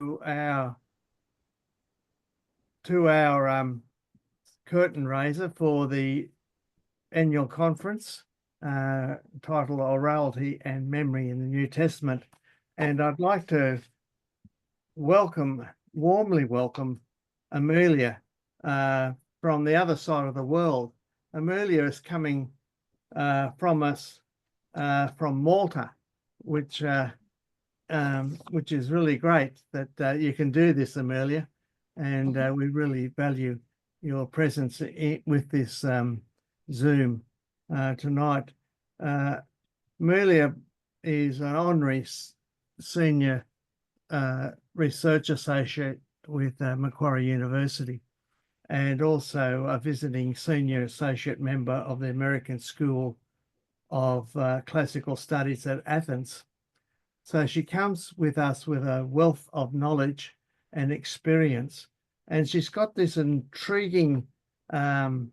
our CurtainRaiser for the annual conference titled Orality and Memory in the New Testament. And I'd like to warmly welcome Amelia from the other side of the world. Amelia is coming from us from Malta, which is really great that you can do this, Amelia, and we really value your presence with this Zoom tonight. Amelia is an honorary senior research associate with Macquarie University, and also a visiting senior associate member of the American School of Classical Studies at Athens. So she comes with us with a wealth of knowledge and experience, and she's got this intriguing title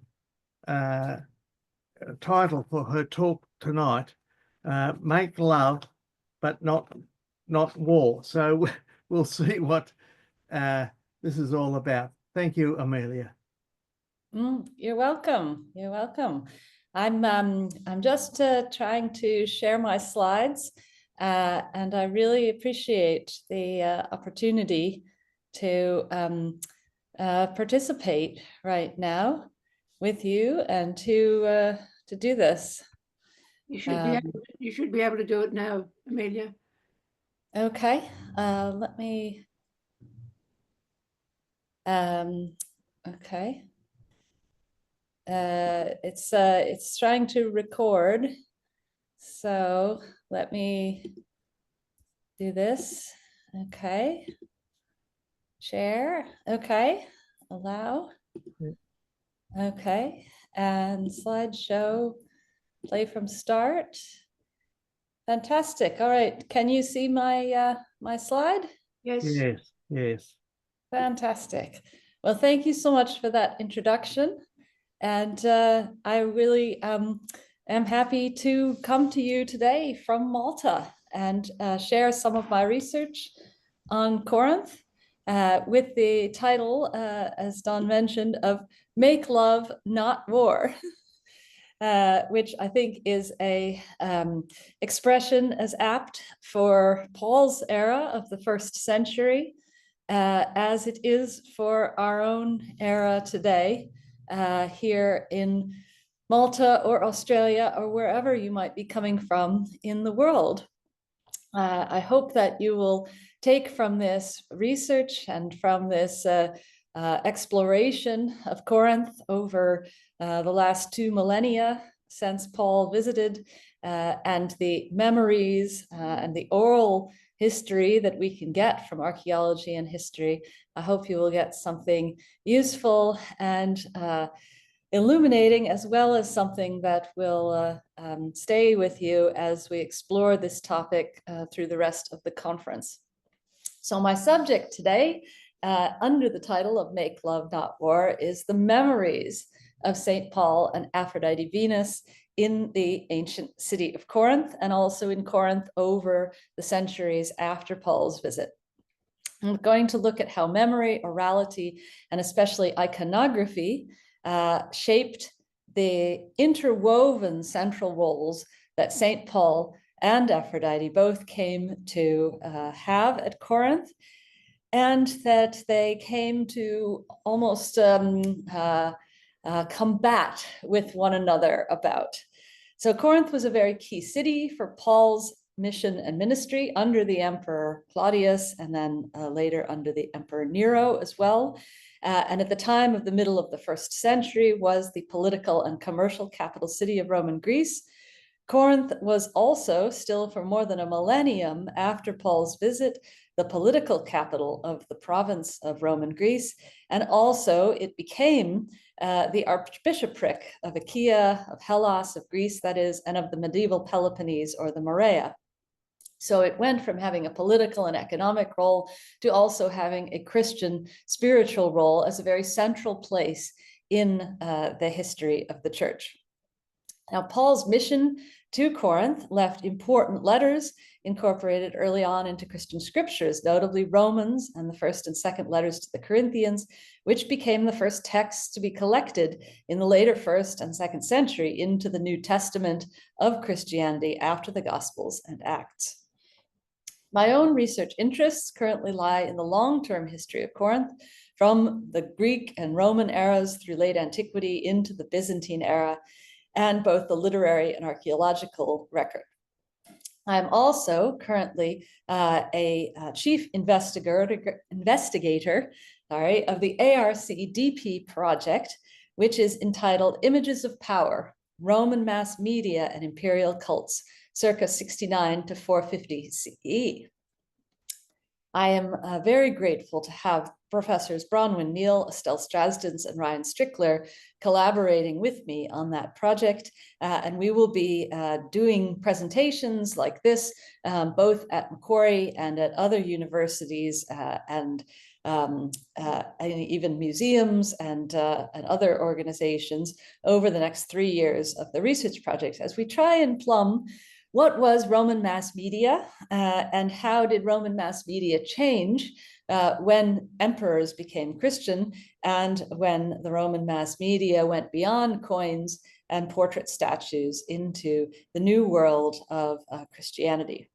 for her talk tonight, Make Love but not War. So we'll see what this is all about. Thank you, Amelia. You're welcome. You're welcome. I'm just trying to share my slides, and I really appreciate the opportunity to participate right now with you and to do this. You should be able to do it now, Amelia. Okay. Let me. Okay. It's trying to record, so let me do this. Okay, share. Okay, allow. Okay, and slideshow, play from start. Fantastic. All right, can you see my my slide? Yes. Fantastic. Well, thank you so much for that introduction. And I really am happy to come to you today from Malta and share some of my research on Corinth with the title, as Don mentioned, of Make Love, Not War, which I think is a expression as apt for Paul's era of the first century as it is for our own era today. Here in Malta or Australia or wherever you might be coming from in the world. I hope that you will take from this research and from this exploration of Corinth over the last 2 millennia since Paul visited, and the memories and the oral history that we can get from archaeology and history. I hope you will get something useful and illuminating, as well as something that will stay with you as we explore this topic through the rest of the conference. So my subject today, under the title of Make Love, Not War, is the memories of St. Paul and Aphrodite Venus in the ancient city of Corinth, and also in Corinth over the centuries after Paul's visit. I'm going to look at how memory, orality, and especially iconography shaped the interwoven central roles that St. Paul and Aphrodite both came to have at Corinth, and that they came to almost combat with one another about. So Corinth was a very key city for Paul's mission and ministry under the Emperor Claudius, and then later under the Emperor Nero as well. And at the time of the middle of the first century was the political and commercial capital city of Roman Greece. Corinth was also, still for more than a millennium after Paul's visit, the political capital of the province of Roman Greece, and also it became the archbishopric of Achaia, of Hellas, of Greece, that is, and of the medieval Peloponnese or the Morea. So it went from having a political and economic role to also having a Christian spiritual role as a very central place in the history of the church. Now, Paul's mission to Corinth left important letters incorporated early on into Christian scriptures, notably Romans and the first and second letters to the Corinthians, which became the first texts to be collected in the later first and second century into the New Testament of Christianity after the Gospels and Acts. My own research interests currently lie in the long-term history of Corinth, from the Greek and Roman eras through late antiquity into the Byzantine era, and both the literary and archaeological record. I'm also currently a chief investigator of the ARC-DP project, which is entitled Images of Power, Roman Mass Media and Imperial Cults, circa 69 to 450 CE. I am very grateful to have Professors Bronwyn Neal, Estelle Strasdens, and Ryan Strickler collaborating with me on that project. And we will be doing presentations like this, both at Macquarie and at other universities and even museums and other organizations over the next 3 years of the research project, as we try and plumb what was Roman mass media and how did Roman mass media change when emperors became Christian and when the Roman mass media went beyond coins and portrait statues into the new world of Christianity.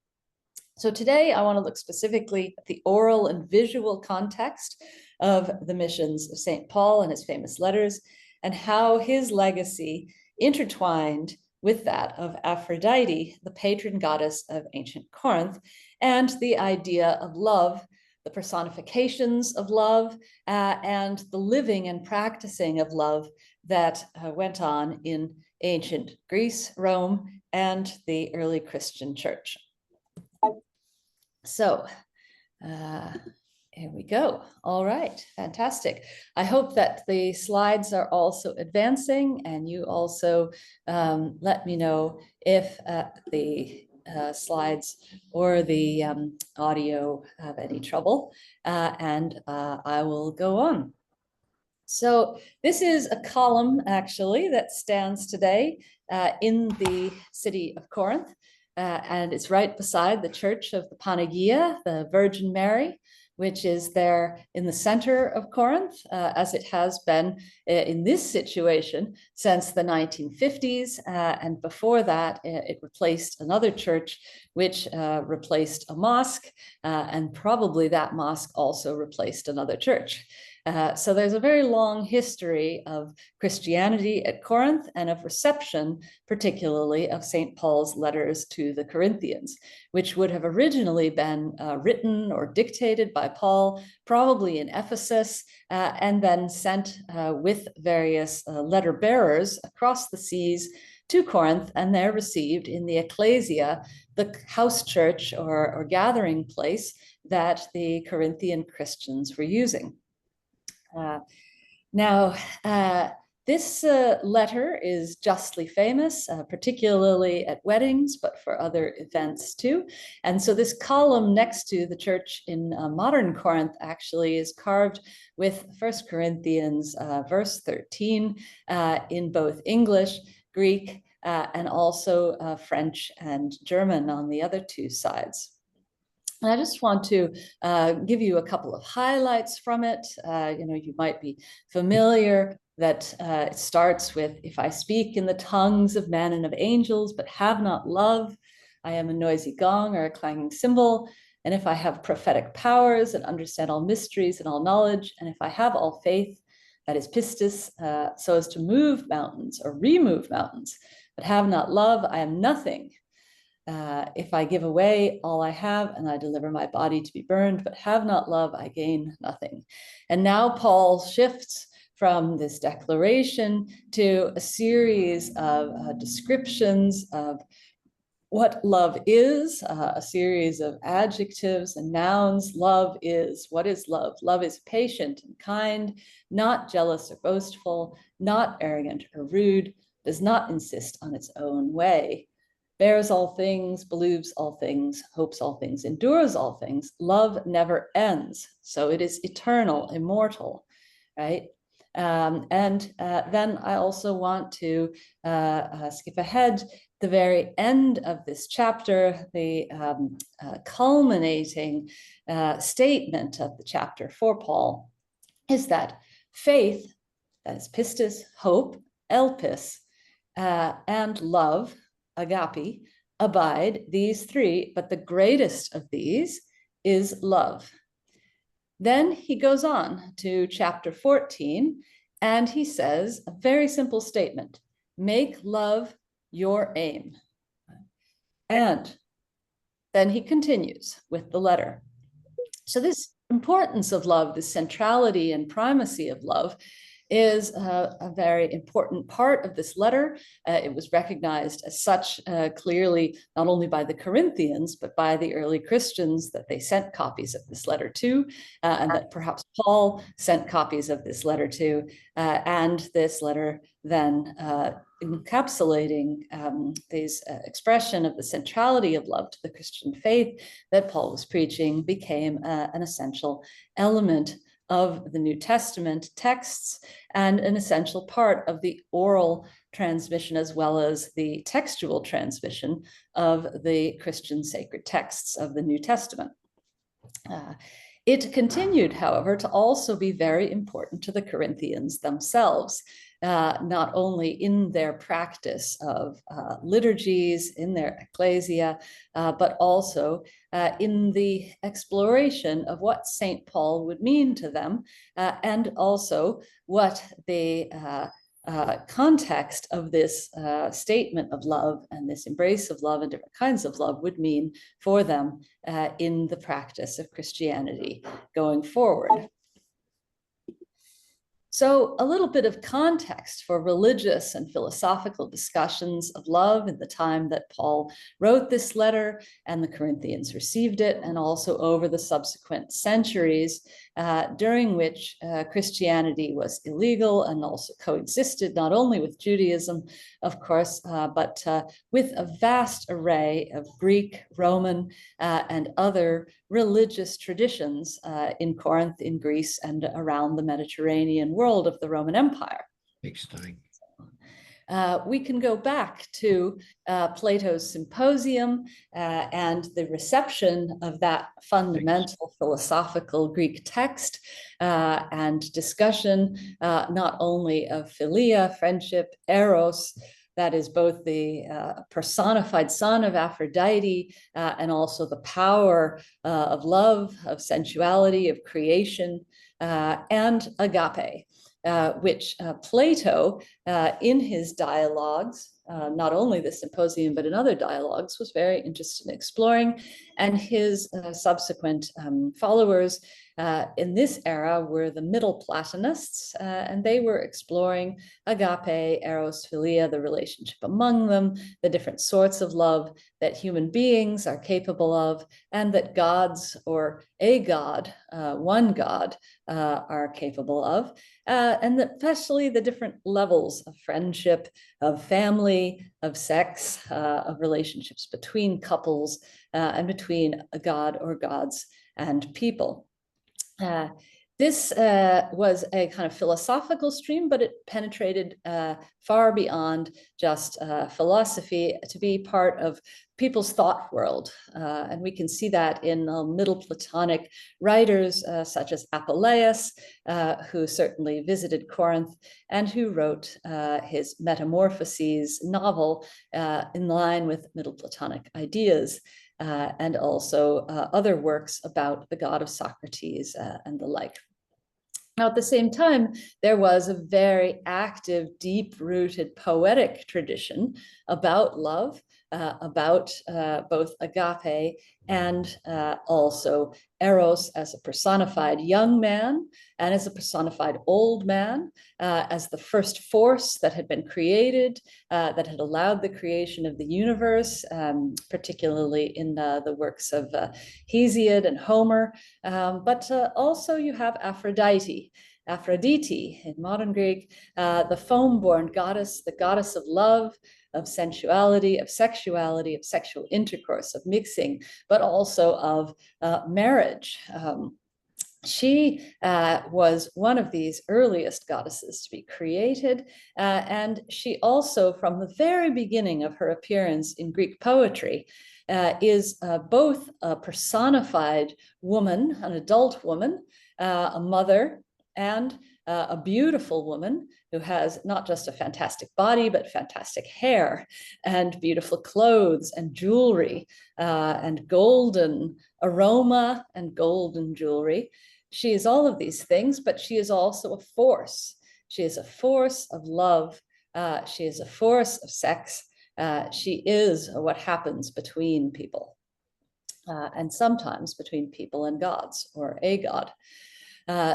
So today I want to look specifically at the oral and visual context of the missions of St. Paul and his famous letters, and how his legacy intertwined with that of Aphrodite, the patron goddess of ancient Corinth, and the idea of love, the personifications of love, and the living and practicing of love that went on in ancient Greece, Rome, and the early Christian church. So, here we go. All right, fantastic. I hope that the slides are also advancing, and you also let me know if the slides or the audio have any trouble, and I will go on. So this is a column actually that stands today in the city of Corinth, and it's right beside the Church of the Panagia, the Virgin Mary, which is there in the center of Corinth, as it has been in this situation since the 1950s. And before that, it replaced another church, which replaced a mosque, and probably that mosque also replaced another church. So there's a very long history of Christianity at Corinth and of reception, particularly of St. Paul's letters to the Corinthians, which would have originally been written or dictated by Paul, probably in Ephesus, and then sent with various letter bearers across the seas to Corinth, and there received in the ecclesia, the house church or gathering place that the Corinthian Christians were using. This letter is justly famous, particularly at weddings, but for other events too. And so this column next to the church in modern Corinth actually is carved with 1 Corinthians verse 13 in both English, Greek, and also French and German on the other two sides. And I just want to give you a couple of highlights from it. You might be familiar that it starts with, if I speak in the tongues of men and of angels, but have not love, I am a noisy gong or a clanging cymbal. And if I have prophetic powers and understand all mysteries and all knowledge, and if I have all faith, that is pistis, so as to move mountains or remove mountains, but have not love, I am nothing. If I give away all I have and I deliver my body to be burned, but have not love, I gain nothing. And now Paul shifts from this declaration to a series of descriptions of what love is, a series of adjectives and nouns. Love is, what is love? Love is patient and kind, not jealous or boastful, not arrogant or rude, does not insist on its own way, bears all things, believes all things, hopes all things, endures all things. Love never ends. So it is eternal, immortal, right? Then I also want to skip ahead. The very end of this chapter, the culminating statement of the chapter for Paul is that faith, that is pistis, hope, elpis, and love, agape, abide, these three, but the greatest of these is love. Then he goes on to chapter 14, and he says a very simple statement: make love your aim. And then he continues with the letter. So this importance of love, the centrality and primacy of love, is a very important part of this letter. It was recognized as such clearly, not only by the Corinthians, but by the early Christians that they sent copies of this letter to, and that perhaps Paul sent copies of this letter to, and this letter then encapsulating this expression of the centrality of love to the Christian faith that Paul was preaching became an essential element of the New Testament texts and an essential part of the oral transmission as well as the textual transmission of the Christian sacred texts of the New Testament. It continued, however, to also be very important to the Corinthians themselves, not only in their practice of liturgies, in their ecclesia, but also in the exploration of what St. Paul would mean to them, and also what the context of this statement of love and this embrace of love and different kinds of love would mean for them in the practice of Christianity going forward. So a little bit of context for religious and philosophical discussions of love in the time that Paul wrote this letter and the Corinthians received it, and also over the subsequent centuries during which Christianity was illegal and also coexisted not only with Judaism, of course, but with a vast array of Greek, Roman, and other religious traditions in Corinth, in Greece, and around the Mediterranean world of the Roman Empire. We can go back to Plato's Symposium and the reception of that fundamental philosophical Greek text and discussion not only of philia, friendship, eros, that is both the personified son of Aphrodite and also the power of love, of sensuality, of creation, and agape, which Plato, in his dialogues, not only the Symposium, but in other dialogues, was very interested in exploring. And his subsequent followers in this era were the Middle Platonists, and they were exploring agape, eros, philia, the relationship among them, the different sorts of love that human beings are capable of, and that gods or a god, one god, are capable of, and especially the different levels of friendship, of family, of sex, of relationships between couples, and between a god or gods and people. This was a kind of philosophical stream, but it penetrated far beyond just philosophy to be part of people's thought world. And we can see that in Middle Platonic writers such as Apuleius, who certainly visited Corinth and who wrote his Metamorphoses novel in line with Middle Platonic ideas. And also other works about the god of Socrates and the like. Now, at the same time, there was a very active, deep-rooted poetic tradition about love, about both agape and also eros as a personified young man and as a personified old man, as the first force that had been created, that had allowed the creation of the universe, particularly in the works of Hesiod and Homer. But also you have Aphrodite in modern Greek, the foam-born goddess, the goddess of love, of sensuality, of sexuality, of sexual intercourse, of mixing, but also of marriage. She was one of these earliest goddesses to be created, and she also, from the very beginning of her appearance in Greek poetry, is both a personified woman, an adult woman, a mother, and a beautiful woman who has not just a fantastic body, but fantastic hair and beautiful clothes and jewelry and golden aroma and golden jewelry. She is all of these things, but she is also a force. She is a force of love. She is a force of sex. She is what happens between people, and sometimes between people and gods or a god.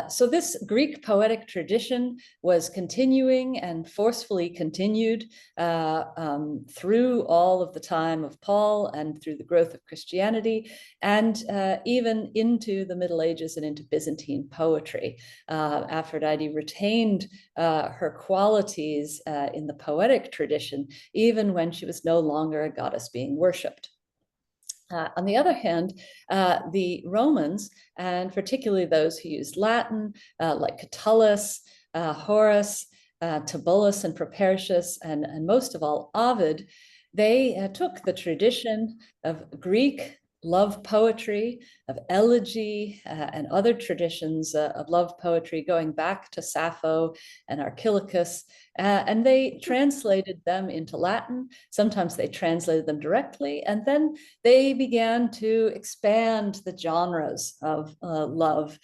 So this Greek poetic tradition was continuing and forcefully continued through all of the time of Paul and through the growth of Christianity, and even into the Middle Ages and into Byzantine poetry. Aphrodite retained her qualities in the poetic tradition, even when she was no longer a goddess being worshipped. On the other hand, the Romans, and particularly those who used Latin, like Catullus, Horace, Tibullus, and Propertius, and most of all, Ovid, they took the tradition of Greek love poetry, of elegy, and other traditions of love poetry going back to Sappho and Archilochus, and they translated them into Latin. Sometimes they translated them directly, and then they began to expand the genres of love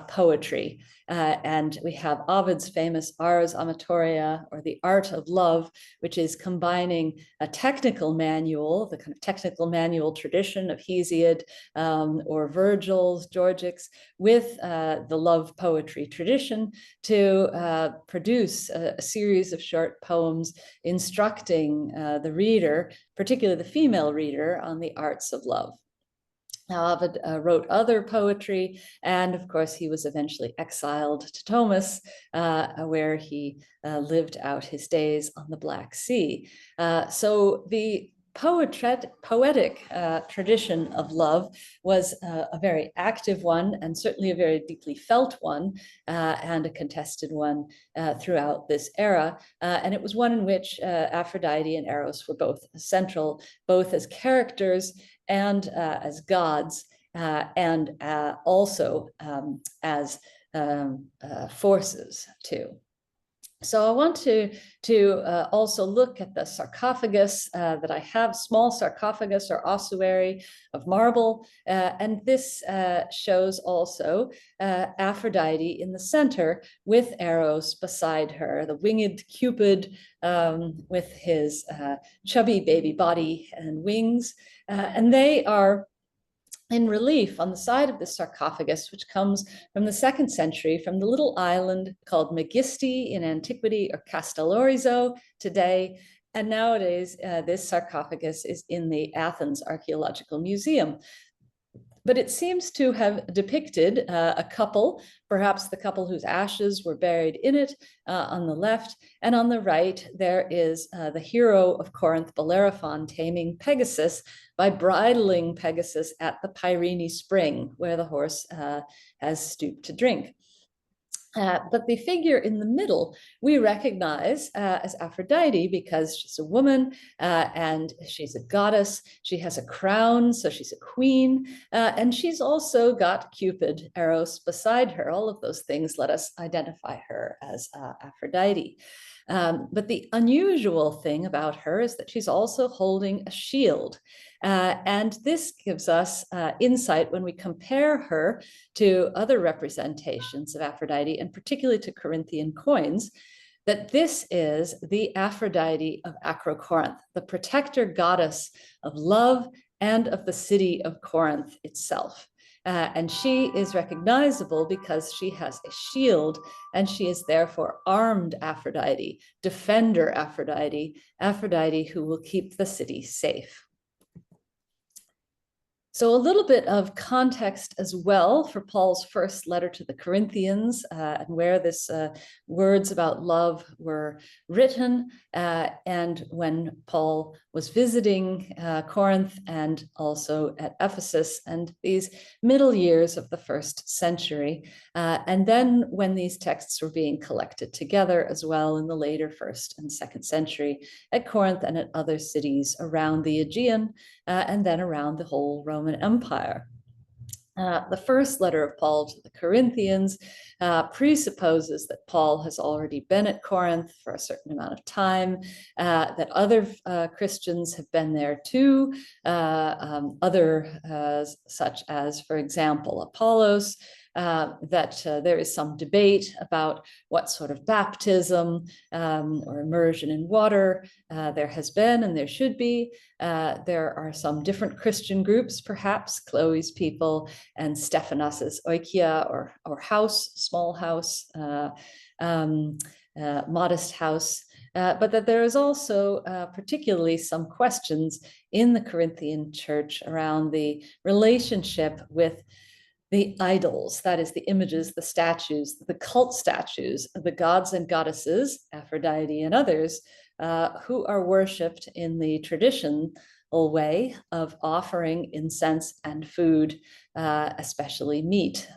poetry. And we have Ovid's famous Ars Amatoria, or the Art of Love, which is combining a technical manual, the kind of technical manual tradition of Hesiod or Virgil's, Georgics, with the love poetry tradition to produce a series of short poems instructing the reader, particularly the female reader, on the arts of love. Now, Ovid wrote other poetry, and of course, he was eventually exiled to Tomis, where he lived out his days on the Black Sea. So the poetic tradition of love was a very active one, and certainly a very deeply felt one, and a contested one throughout this era. And it was one in which Aphrodite and Eros were both central, both as characters and as gods, and also as forces too. So I want to also look at the sarcophagus that I have, small sarcophagus or ossuary of marble, and this shows also Aphrodite in the center with Eros beside her, the winged Cupid with his chubby baby body and wings, and they are in relief on the side of the sarcophagus, which comes from the 2nd century, from the little island called Megisti in antiquity, or Castellorizo today. And nowadays, this sarcophagus is in the Athens Archaeological Museum. But it seems to have depicted a couple, perhaps the couple whose ashes were buried in it on the left. And on the right, there is the hero of Corinth, Bellerophon, taming Pegasus by bridling Pegasus at the Pyrene spring, where the horse has stooped to drink. But the figure in the middle, we recognize as Aphrodite because she's a woman and she's a goddess. She has a crown, so she's a queen. And she's also got Cupid, Eros, beside her. All of those things let us identify her as Aphrodite. But the unusual thing about her is that she's also holding a shield. And this gives us insight when we compare her to other representations of Aphrodite, and particularly to Corinthian coins, that this is the Aphrodite of Acrocorinth, the protector goddess of love and of the city of Corinth itself. And she is recognizable because she has a shield, and she is therefore armed Aphrodite, defender Aphrodite, Aphrodite who will keep the city safe. So a little bit of context as well for Paul's first letter to the Corinthians and where this words about love were written, and when Paul was visiting Corinth and also at Ephesus, and these middle years of the first century, and then when these texts were being collected together as well in the later first and second century at Corinth and at other cities around the Aegean, and then around the whole Roman Empire. The first letter of Paul to the Corinthians presupposes that Paul has already been at Corinth for a certain amount of time, that other Christians have been there too, such as, for example, Apollos, that there is some debate about what sort of baptism or immersion in water there has been and there should be. There are some different Christian groups, perhaps Chloe's people and Stephanas's oikia or house, small house, modest house. But that there is also particularly some questions in the Corinthian church around the relationship with the idols, that is the images, the statues, the cult statues, the gods and goddesses, Aphrodite and others, who are worshipped in the traditional way of offering incense and food, especially meat.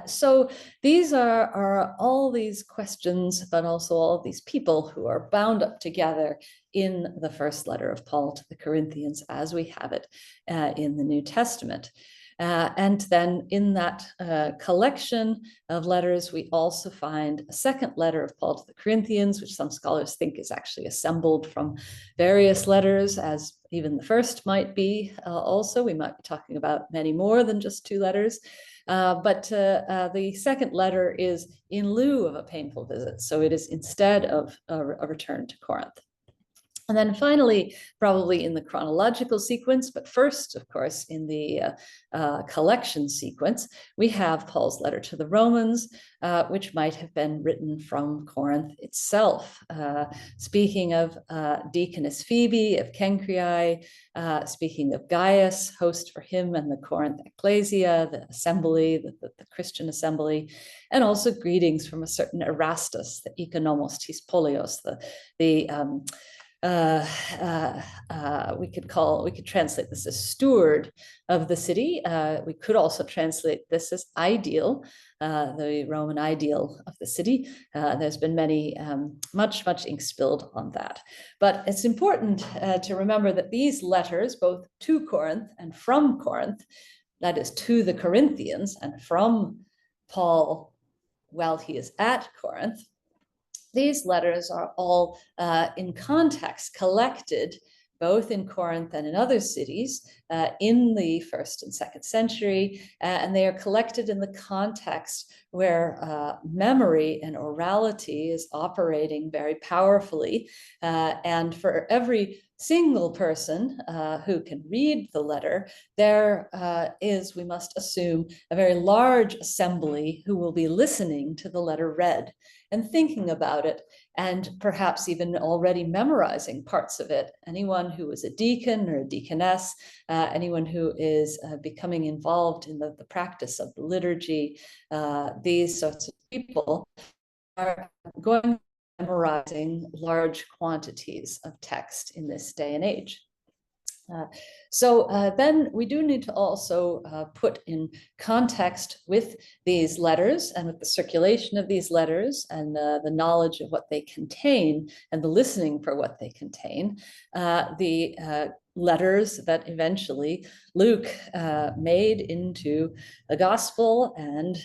So these are all these questions, but also all of these people who are bound up together in the first letter of Paul to the Corinthians as we have it in the New Testament. And then in that collection of letters, we also find a second letter of Paul to the Corinthians, which some scholars think is actually assembled from various letters, as even the first might be. Also, we might be talking about many more than just 2 letters. But the second letter is in lieu of a painful visit. So it is instead of a return to Corinth. And then finally, probably in the chronological sequence, but first, of course, in the collection sequence, we have Paul's letter to the Romans, which might have been written from Corinth itself. Speaking of Deaconess Phoebe of Cenchreae, speaking of Gaius, host for him and the Corinth Ecclesia, the assembly, the Christian assembly, and also greetings from a certain Erastus, the Ikonomos tis Polios, we could translate this as steward of the city. We could also translate this as ideal, the Roman ideal of the city. There's been much ink spilled on that. But it's important to remember that these letters, both to Corinth and from Corinth, that is to the Corinthians and from Paul while he is at Corinth, these letters are all in context collected both in Corinth and in other cities in the first and second century, and they are collected in the context where memory and orality is operating very powerfully, and for every single person who can read the letter, there is, we must assume, a very large assembly who will be listening to the letter read and thinking about it, and perhaps even already memorizing parts of it. Anyone who is a deacon or a deaconess, anyone who is becoming involved in the practice of the liturgy, these sorts of people are going to be memorizing large quantities of text in this day and age. So then we do need to also put in context with these letters and with the circulation of these letters and the knowledge of what they contain and the listening for what they contain, the letters that eventually Luke made into the gospel and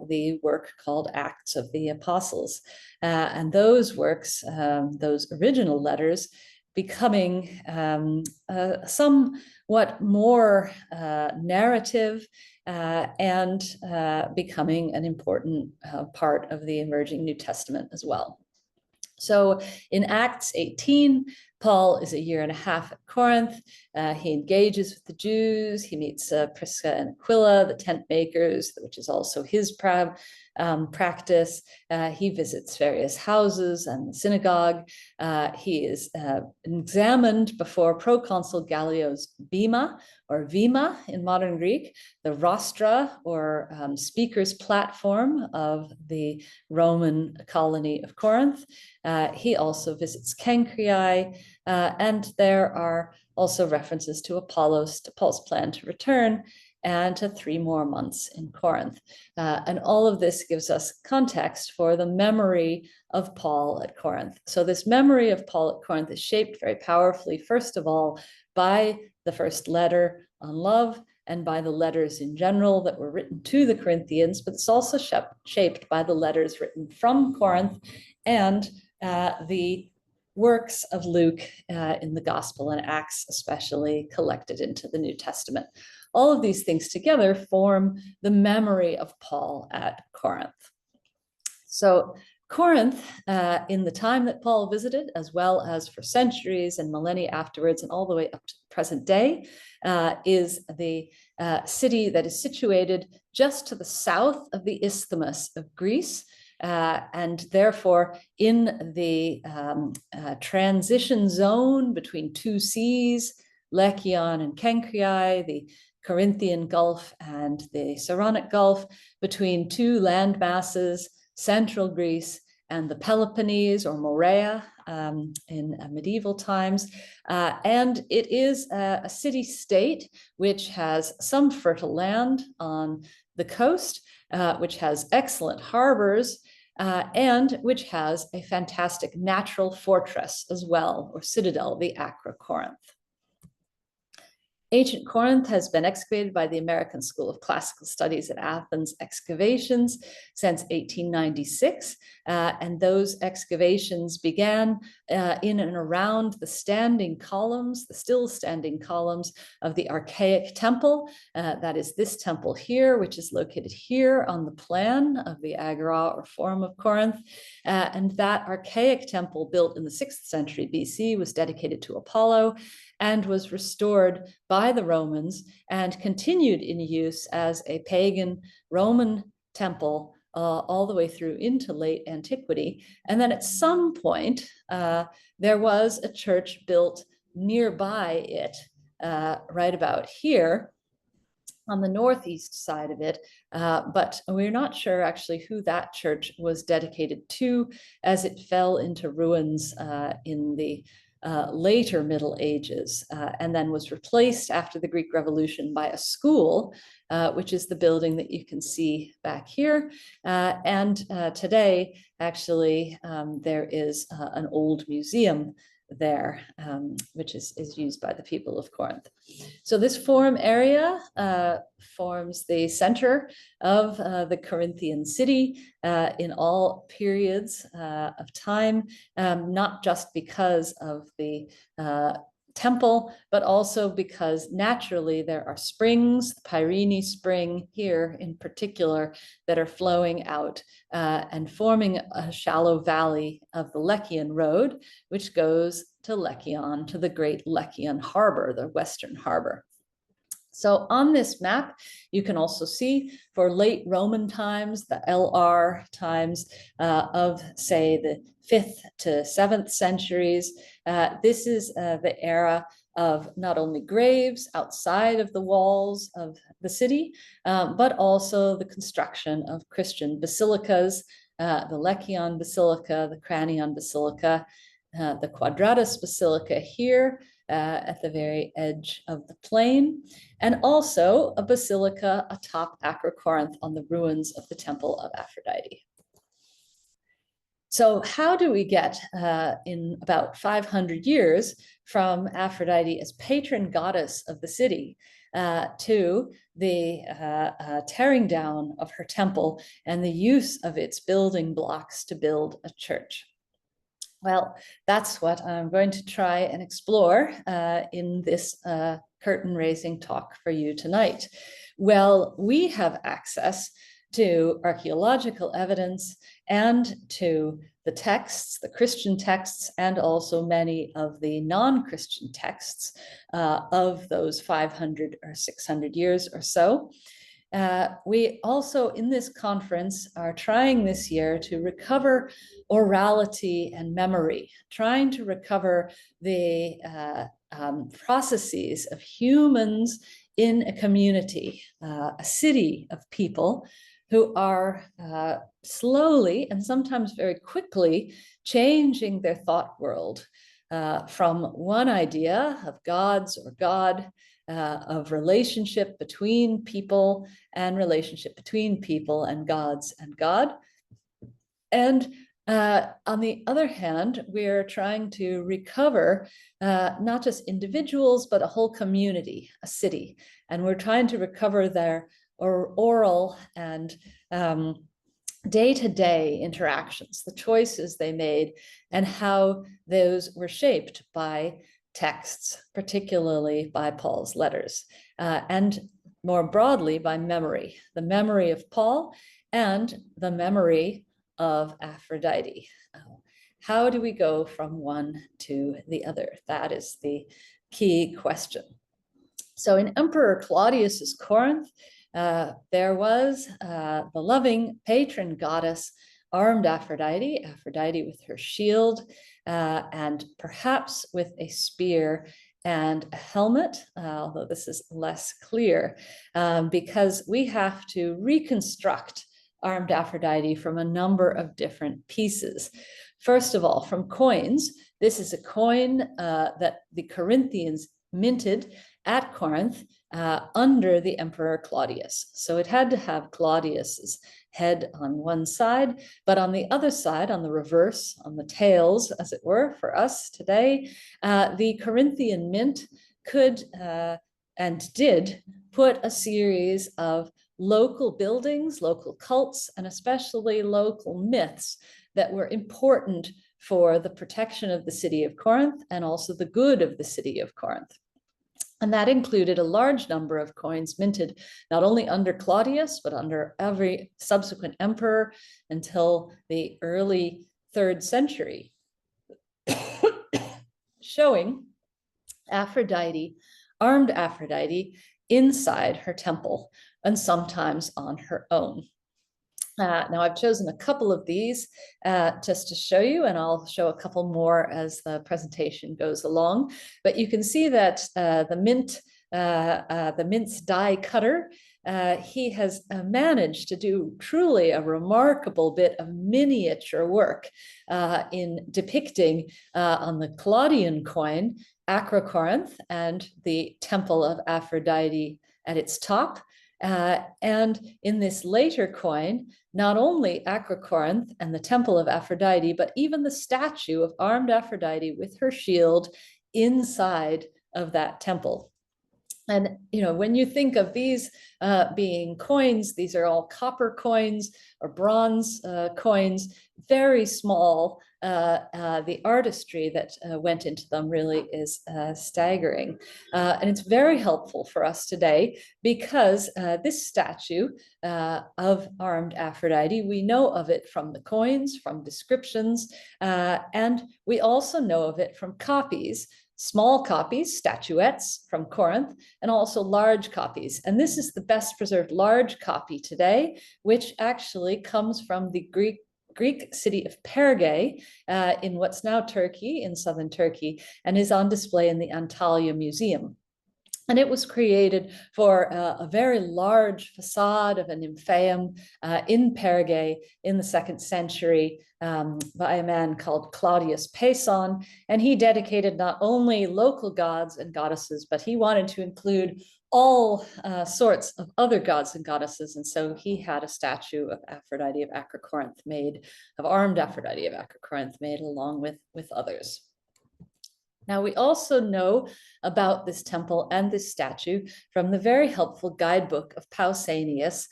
the work called Acts of the Apostles. And those works, those original letters, becoming somewhat more narrative and becoming an important part of the emerging New Testament as well. So in Acts 18, Paul is a year and a half at Corinth. He engages with the Jews. He meets Prisca and Aquila, the tent makers, which is also his practice. He visits various houses and the synagogue. He is examined before proconsul Gallio's bema, or vima in modern Greek, the rostra or speaker's platform of the Roman colony of Corinth. He also visits Cenchreae, and there are also references to Apollos, to Paul's plan to return, and to 3 more months in Corinth. And all of this gives us context for the memory of Paul at Corinth. So this memory of Paul at Corinth is shaped very powerfully, first of all, by the first letter on love and by the letters in general that were written to the Corinthians, but it's also shaped by the letters written from Corinth and the works of Luke in the Gospel and Acts, especially collected into the New Testament. All of these things together form the memory of Paul at Corinth. So Corinth, in the time that Paul visited, as well as for centuries and millennia afterwards and all the way up to the present day, is the city that is situated just to the south of the isthmus of Greece, and therefore in the transition zone between 2 seas, Lechion and Cenchreae, the Corinthian Gulf and the Saronic Gulf, between 2 land masses, central Greece and the Peloponnese or Morea in medieval times. And it is a city-state which has some fertile land on the coast, which has excellent harbors, and which has a fantastic natural fortress as well, or citadel, the Acra Corinth. Ancient Corinth has been excavated by the American School of Classical Studies at Athens Excavations since 1896. And those excavations began in and around the standing columns, the still standing columns of the archaic temple. That is this temple here, which is located here on the plan of the Agora or Forum of Corinth. And that archaic temple, built in the 6th century BC, was dedicated to Apollo and was restored by the Romans and continued in use as a pagan Roman temple all the way through into late antiquity. And then at some point, there was a church built nearby it, right about here on the northeast side of it, but we're not sure actually who that church was dedicated to, as it fell into ruins in the later Middle Ages, and then was replaced after the Greek Revolution by a school, which is the building that you can see back here. And today, actually, there is an old museum there, which is used by the people of Corinth. So this forum area forms the center of the Corinthian city in all periods of time, not just because of the temple, but also because naturally there are springs, the Pyrene spring here in particular, that are flowing out and forming a shallow valley of the Lechian Road, which goes to Lechion, to the great Lechian harbor, the western harbor. So on this map, you can also see for late Roman times, the LR times of, say, the 5th to 7th centuries. This is the era of not only graves outside of the walls of the city, but also the construction of Christian basilicas, the Lechion Basilica, the Cranion Basilica, the Quadratus Basilica here, at the very edge of the plain, and also a basilica atop Acra Corinth on the ruins of the Temple of Aphrodite. So how do we get, in about 500 years, from Aphrodite as patron goddess of the city to the tearing down of her temple and the use of its building blocks to build a church? Well, that's what I'm going to try and explore in this curtain raising talk for you tonight. Well, we have access to archaeological evidence and to the texts, the Christian texts, and also many of the non-Christian texts of those 500 or 600 years or so. We also, in this conference, are trying this year to recover orality and memory, trying to recover the processes of humans in a community, a city of people who are slowly and sometimes very quickly changing their thought world from one idea of gods or God, of relationship between people and relationship between people and gods and God. And on the other hand, we're trying to recover not just individuals, but a whole community, a city. And we're trying to recover their oral and day-to-day interactions, the choices they made, and how those were shaped by texts, particularly by Paul's letters, and more broadly by memory, the memory of Paul and the memory of Aphrodite. How do we go from one to the other? That is the key question. So in Emperor Claudius's Corinth, there was the loving patron goddess armed Aphrodite, Aphrodite with her shield, and perhaps with a spear and a helmet, although this is less clear, because we have to reconstruct armed Aphrodite from a number of different pieces. First of all, from coins. This is a coin that the Corinthians minted at Corinth under the Emperor Claudius. So it had to have Claudius's head on one side, but on the other side, on the reverse, on the tails, as it were, for us today, the Corinthian mint could and did put a series of local buildings, local cults, and especially local myths that were important for the protection of the city of Corinth and also the good of the city of Corinth. And that included a large number of coins minted not only under Claudius, but under every subsequent emperor until the early 3rd century, showing Aphrodite, armed Aphrodite, inside her temple, and sometimes on her own. Now I've chosen a couple of these just to show you, and I'll show a couple more as the presentation goes along. But you can see that the mint's die cutter, he has managed to do truly a remarkable bit of miniature work in depicting on the Claudian coin Acrocorinth and the temple of Aphrodite at its top. And in this later coin, not only Acrocorinth and the temple of Aphrodite, but even the statue of armed Aphrodite with her shield inside of that temple. And, you know, when you think of these being coins, these are all copper coins or bronze coins, very small. The artistry that went into them really is staggering. And it's very helpful for us today because this statue of armed Aphrodite, we know of it from the coins, from descriptions, and we also know of it from copies. Small copies, statuettes from Corinth, and also large copies. And this is the best preserved large copy today, which actually comes from the Greek city of Perge in what's now Turkey, in southern Turkey, and is on display in the Antalya Museum. And it was created for a very large facade of a nymphaeum in Perge in the 2nd century by a man called Claudius Pason. And he dedicated not only local gods and goddesses, but he wanted to include all sorts of other gods and goddesses. And so he had a statue of Aphrodite of Acrocorinth made, of armed Aphrodite of Acrocorinth made along with others. Now, we also know about this temple and this statue from the very helpful guidebook of Pausanias,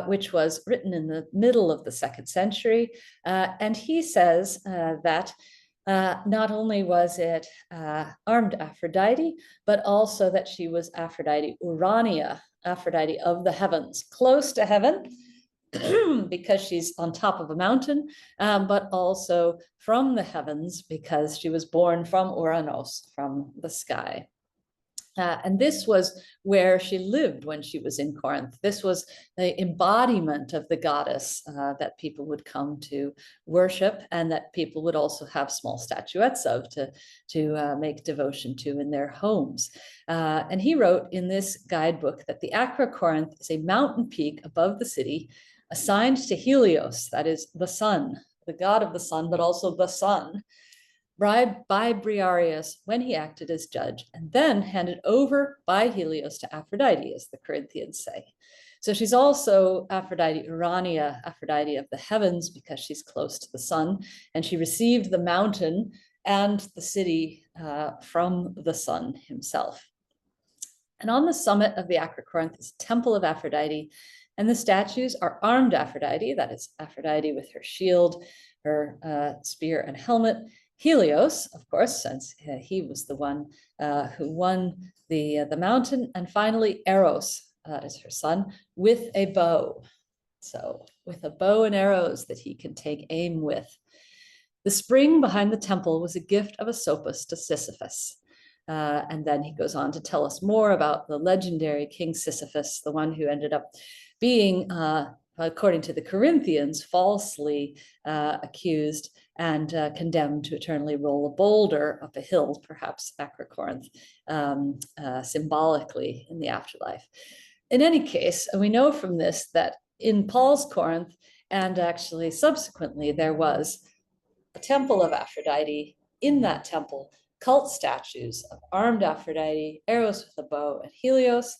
which was written in the middle of the 2nd century. And he says that not only was it armed Aphrodite, but also that she was Aphrodite Urania, Aphrodite of the heavens, close to heaven, because she's on top of a mountain, but also from the heavens because she was born from Uranos, from the sky. And this was where she lived when she was in Corinth. This was the embodiment of the goddess that people would come to worship, and that people would also have small statuettes of to make devotion to in their homes. And he wrote in this guidebook that the Acra Corinth is a mountain peak above the city, assigned to Helios, that is the sun, the god of the sun, but also the sun, bribed by Briareus when he acted as judge, and then handed over by Helios to Aphrodite, as the Corinthians say. So she's also Aphrodite Urania, Aphrodite of the heavens, because she's close to the sun, and she received the mountain and the city from the sun himself. And on the summit of the Acra Corinth is a temple of Aphrodite, and the statues are armed Aphrodite, that is Aphrodite with her shield, her spear and helmet, Helios, of course, since he was the one who won the mountain, and finally Eros is her son, with a bow. So with a bow and arrows that he can take aim with. The spring behind the temple was a gift of Asopus to Sisyphus. And then he goes on to tell us more about the legendary King Sisyphus, the one who ended up being, according to the Corinthians, falsely accused and condemned to eternally roll a boulder up a hill, perhaps Acra Corinth, symbolically in the afterlife. In any case, we know from this that in Paul's Corinth, and actually subsequently, there was a temple of Aphrodite. In that temple, cult statues of armed Aphrodite, Eros with a bow, and Helios,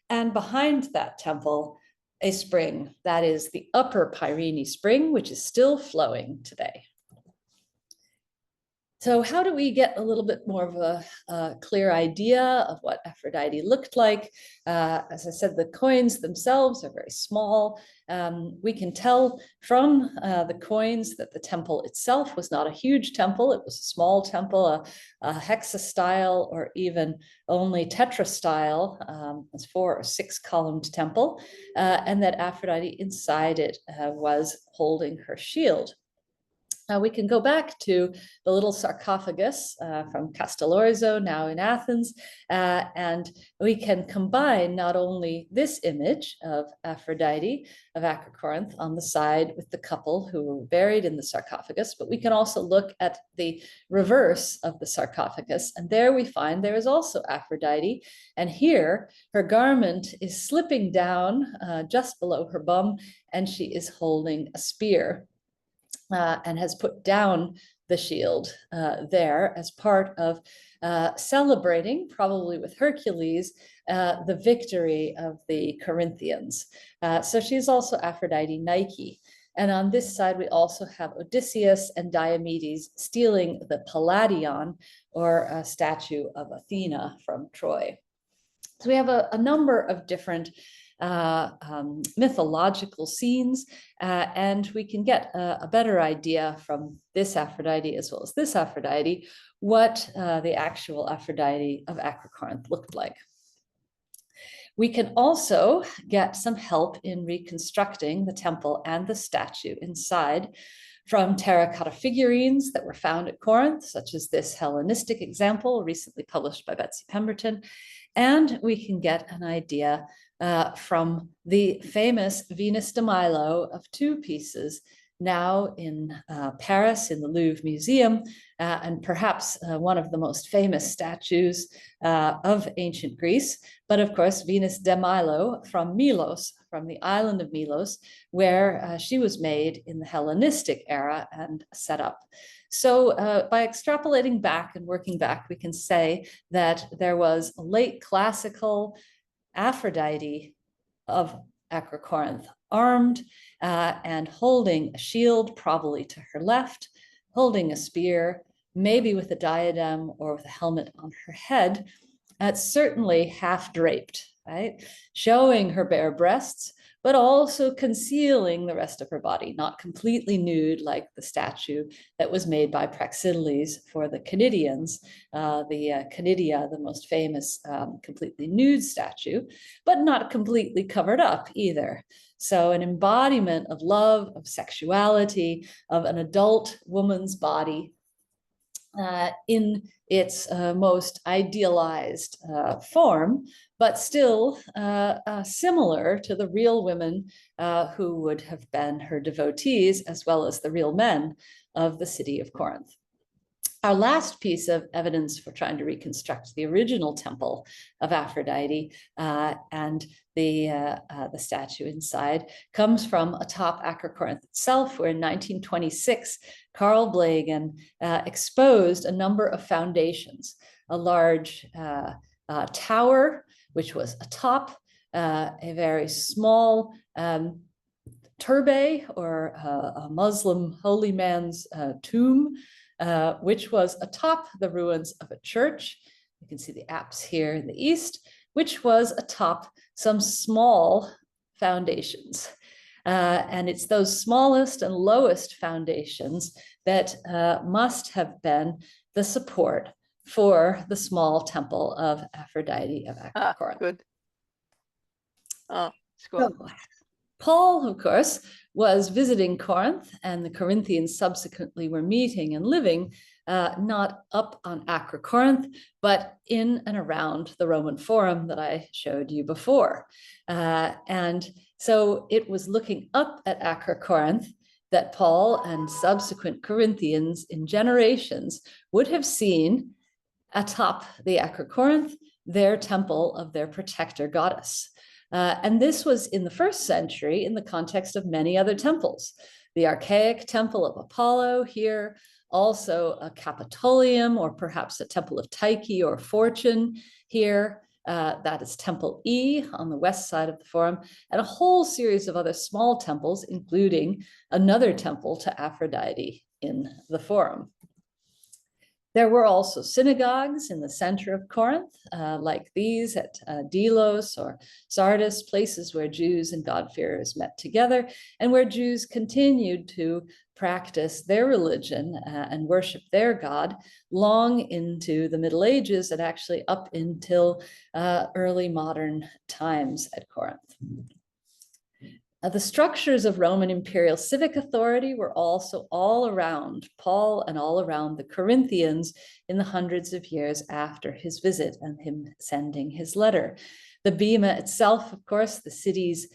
and behind that temple, a spring, that is the Upper Pyrene spring, which is still flowing today. So how do we get a little bit more of a clear idea of what Aphrodite looked like? As I said, the coins themselves are very small. We can tell from the coins that the temple itself was not a huge temple. It was a small temple, a hexastyle or even only tetrastyle, it's 4 or 6 columned temple, and that Aphrodite inside it was holding her shield. We can go back to the little sarcophagus from Castellorzo, now in Athens, and we can combine not only this image of Aphrodite of Acra Corinth on the side with the couple who were buried in the sarcophagus, but we can also look at the reverse of the sarcophagus, and there we find there is also Aphrodite, and here her garment is slipping down just below her bum, and she is holding a spear. And has put down the shield there as part of celebrating, probably with Hercules, the victory of the Corinthians. So she's also Aphrodite Nike. And on this side, we also have Odysseus and Diomedes stealing the Palladion, or a statue of Athena from Troy. So we have a number of different mythological scenes, and we can get a better idea from this Aphrodite as well as this Aphrodite what the actual Aphrodite of Acra Corinth looked like. We can also get some help in reconstructing the temple and the statue inside from terracotta figurines that were found at Corinth, such as this Hellenistic example recently published by Betsy Pemberton, and we can get an idea from the famous Venus de Milo of 2 pieces, now in Paris in the Louvre Museum, and perhaps one of the most famous statues of ancient Greece, but of course Venus de Milo from Milos, from the island of Milos, where she was made in the Hellenistic era and set up. So by extrapolating back and working back, we can say that there was a late classical Aphrodite of Acra Corinth, armed and holding a shield, probably to her left, holding a spear, maybe with a diadem or with a helmet on her head. Certainly half draped, right? Showing her bare breasts, but also concealing the rest of her body, not completely nude like the statue that was made by Praxiteles for the Canidians, Canidia, the most famous completely nude statue, but not completely covered up either. So an embodiment of love, of sexuality, of an adult woman's body in its most idealized form, but still similar to the real women who would have been her devotees, as well as the real men of the city of Corinth. Our last piece of evidence for trying to reconstruct the original temple of Aphrodite and the statue inside comes from atop Acrocorinth itself, where in 1926, Carl Blegen exposed a number of foundations, a large tower, which was atop a very small turbe, or a Muslim holy man's tomb, which was atop the ruins of a church. You can see the apse here in the east, which was atop some small foundations. And it's those smallest and lowest foundations that must have been the support for the small temple of Aphrodite of Acrocorinth. Good. So, Paul, of course, was visiting Corinth, and the Corinthians subsequently were meeting and living not up on Acrocorinth, but in and around the Roman Forum that I showed you before. And so it was looking up at Acrocorinth that Paul and subsequent Corinthians in generations would have seen atop the Acrocorinth their temple of their protector goddess. And this was in the first century in the context of many other temples. The archaic temple of Apollo here, also a Capitolium, or perhaps a temple of Tyche or Fortune here. That is Temple E on the west side of the Forum, and a whole series of other small temples, including another temple to Aphrodite in the Forum. There were also synagogues in the center of Corinth, like these at Delos or Sardis, places where Jews and God-fearers met together, and where Jews continued to practice their religion and worship their God long into the Middle Ages, and actually up until early modern times at Corinth. The structures of Roman imperial civic authority were also all around Paul and all around the Corinthians in the hundreds of years after his visit and him sending his letter. The bema itself, of course, the city's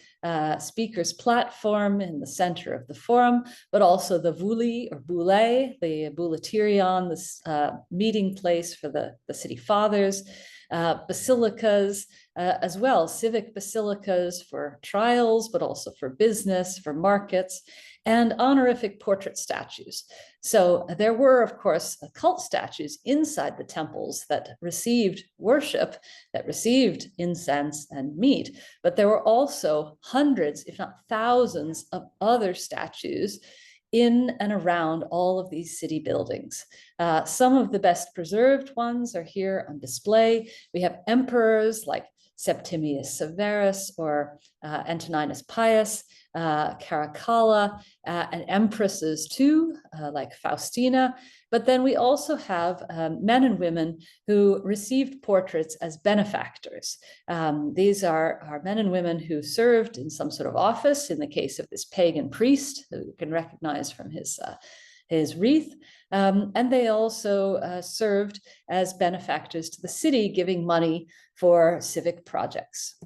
speaker's platform in the center of the forum, but also the vuli or boule, the boulaterion, this meeting place for the city fathers, basilicas, as well, civic basilicas for trials, but also for business, for markets, and honorific portrait statues. So there were, of course, cult statues inside the temples that received worship, that received incense and meat, but there were also hundreds, if not thousands, of other statues in and around all of these city buildings. Some of the best preserved ones are here on display. We have emperors like Septimius Severus or Antoninus Pius, Caracalla, and empresses too, like Faustina. But then we also have men and women who received portraits as benefactors. These are men and women who served in some sort of office, in the case of this pagan priest, who you can recognize from his wreath. And they also served as benefactors to the city, giving money for civic projects.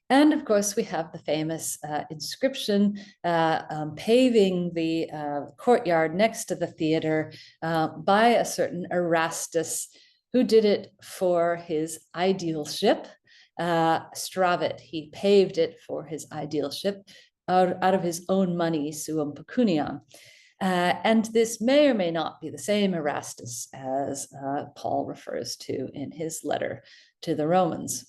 And of course, we have the famous inscription paving the courtyard next to the theater by a certain Erastus, who did it for his ideal ship, Stravit. He paved it for his ideal ship out of his own money, suum pecuniam. And this may or may not be the same Erastus as Paul refers to in his letter to the Romans.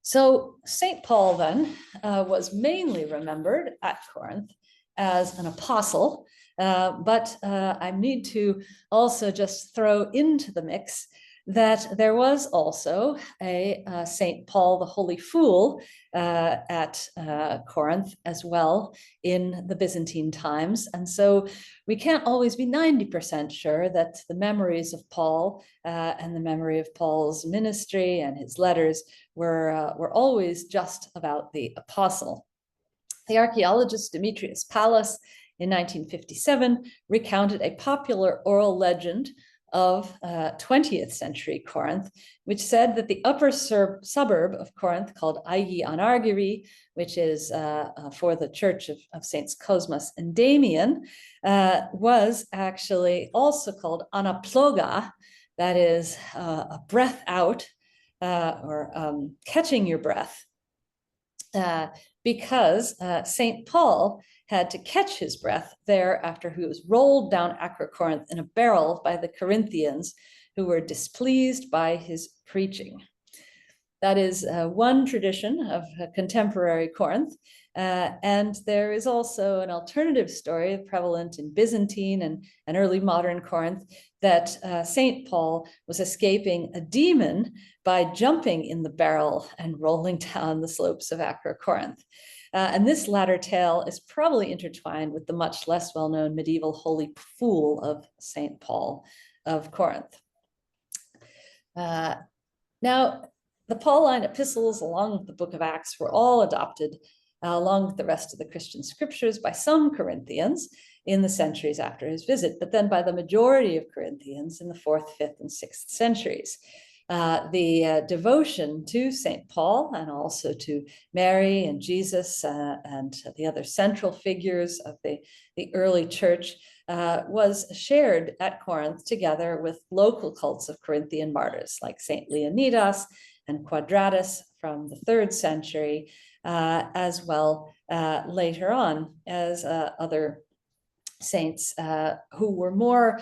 So St. Paul then was mainly remembered at Corinth as an apostle, but I need to also just throw into the mix that there was also a St. Paul the Holy Fool at Corinth as well in the Byzantine times. And so we can't always be 90% sure that the memories of Paul and the memory of Paul's ministry and his letters were always just about the apostle. The archaeologist Demetrius Pallas in 1957 recounted a popular oral legend of 20th century Corinth, which said that the upper suburb of Corinth, called Aigi Anargyri, which is for the church of Saints Cosmas and Damian, was actually also called Anaploga, that is a breath out, or catching your breath, because St. Paul had to catch his breath there after he was rolled down Acrocorinth in a barrel by the Corinthians, who were displeased by his preaching. That is one tradition of contemporary Corinth. And there is also an alternative story prevalent in Byzantine and early modern Corinth, that St. Paul was escaping a demon by jumping in the barrel and rolling down the slopes of Acrocorinth. And this latter tale is probably intertwined with the much less well-known medieval holy fool of St. Paul of Corinth. Now, the Pauline epistles, along with the book of Acts, were all adopted along with the rest of the Christian scriptures by some Corinthians in the centuries after his visit, but then by the majority of Corinthians in the 4th, 5th, and 6th centuries. The devotion to St. Paul and also to Mary and Jesus and the other central figures of the early church was shared at Corinth together with local cults of Corinthian martyrs like St. Leonidas and Quadratus from the 3rd century, as well later on as other saints who were more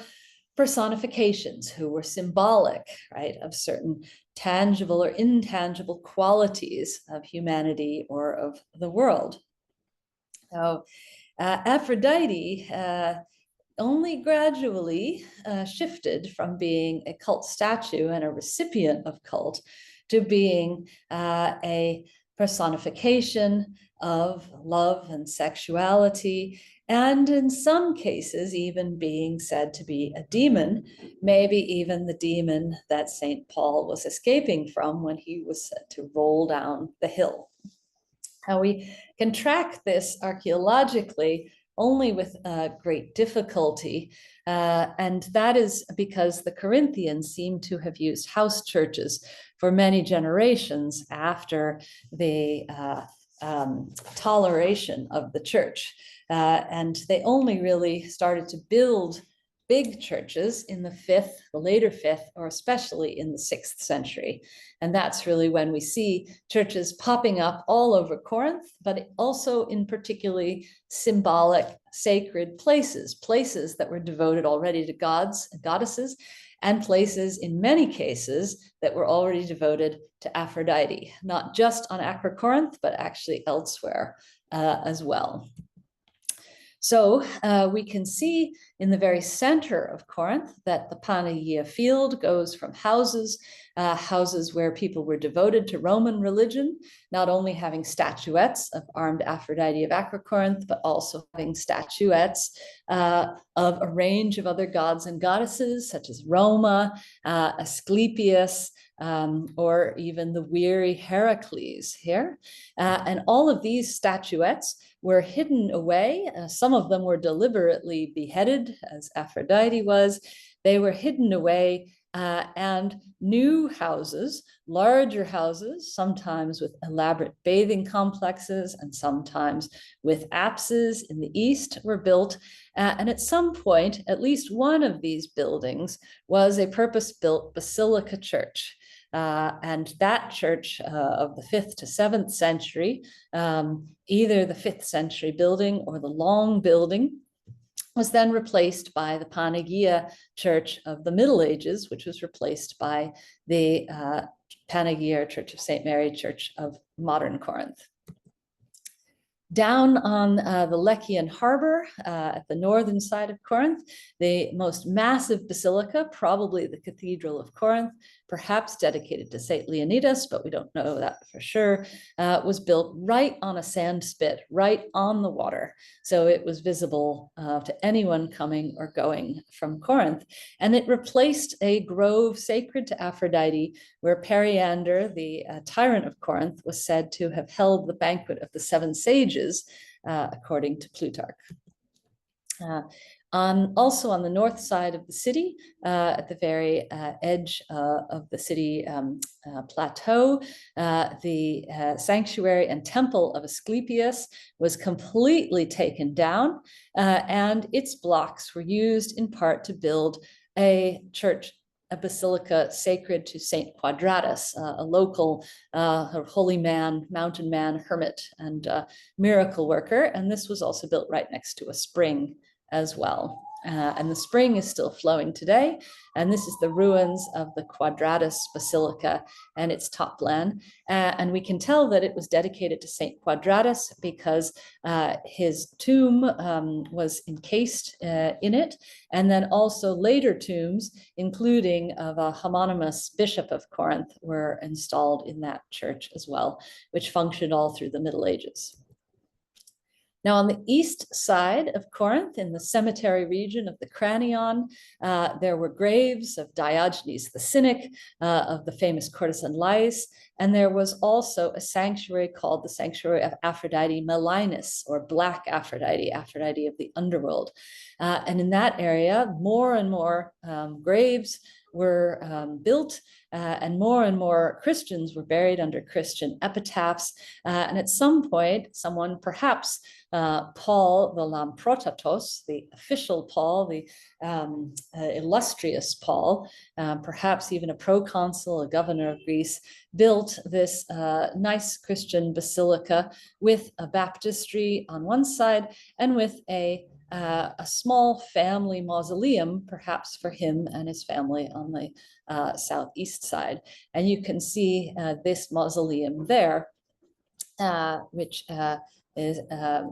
personifications, who were symbolic, right, of certain tangible or intangible qualities of humanity or of the world. So Aphrodite only gradually shifted from being a cult statue and a recipient of cult to being a personification of love and sexuality, and in some cases even being said to be a demon, maybe even the demon that St. Paul was escaping from when he was said to roll down the hill. Now we can track this archaeologically only with great difficulty, and that is because the Corinthians seem to have used house churches for many generations after the toleration of the church. And they only really started to build big churches in the 5th, the later 5th, or especially in the 6th century. And that's really when we see churches popping up all over Corinth, but also in particularly symbolic sacred places, places that were devoted already to gods and goddesses, and places in many cases that were already devoted to Aphrodite, not just on Acrocorinth, but actually elsewhere as well. So we can see in the very center of Corinth that the Panagia field goes from houses where people were devoted to Roman religion, not only having statuettes of armed Aphrodite of Acrocorinth, but also having statuettes of a range of other gods and goddesses, such as Roma, Asclepius, or even the weary Heracles here. And all of these statuettes were hidden away. Some of them were deliberately beheaded, as Aphrodite was. They were hidden away, and new houses, larger houses, sometimes with elaborate bathing complexes and sometimes with apses in the east, were built. And at some point, at least one of these buildings was a purpose-built basilica church. And that church of the 5th to 7th century, either the 5th century building or the long building, was then replaced by the Panagia Church of the Middle Ages, which was replaced by the Panagia Church of St. Mary Church of modern Corinth. Down on the Lechian harbor at the northern side of Corinth, the most massive basilica, probably the Cathedral of Corinth, perhaps dedicated to St. Leonidas, but we don't know that for sure, was built right on a sand spit, right on the water. So it was visible to anyone coming or going from Corinth. And it replaced a grove sacred to Aphrodite, where Periander, the tyrant of Corinth, was said to have held the banquet of the 7 sages, according to Plutarch. Also on the north side of the city, at the very edge of the city plateau, the sanctuary and temple of Asclepius was completely taken down, and its blocks were used in part to build a church, a basilica sacred to Saint Quadratus, a local holy man, mountain man, hermit, and miracle worker. And this was also built right next to a spring as well. And the spring is still flowing today. And this is the ruins of the Quadratus Basilica and its topland. And we can tell that it was dedicated to Saint Quadratus because his tomb was encased in it. And then also later tombs, including of a homonymous bishop of Corinth, were installed in that church as well, which functioned all through the Middle Ages. Now, on the east side of Corinth, in the cemetery region of the Cranion, there were graves of Diogenes the Cynic, of the famous courtesan Lais, and there was also a sanctuary called the Sanctuary of Aphrodite Melinus, or Black Aphrodite, Aphrodite of the underworld. And in that area, more and more graves were built, and more Christians were buried under Christian epitaphs. And at some point, someone, perhaps Paul the Lamprotatos, the official Paul, the illustrious Paul, perhaps even a proconsul, a governor of Greece, built this nice Christian basilica with a baptistry on one side and with a small family mausoleum, perhaps for him and his family, on the southeast side. And you can see this mausoleum there, which is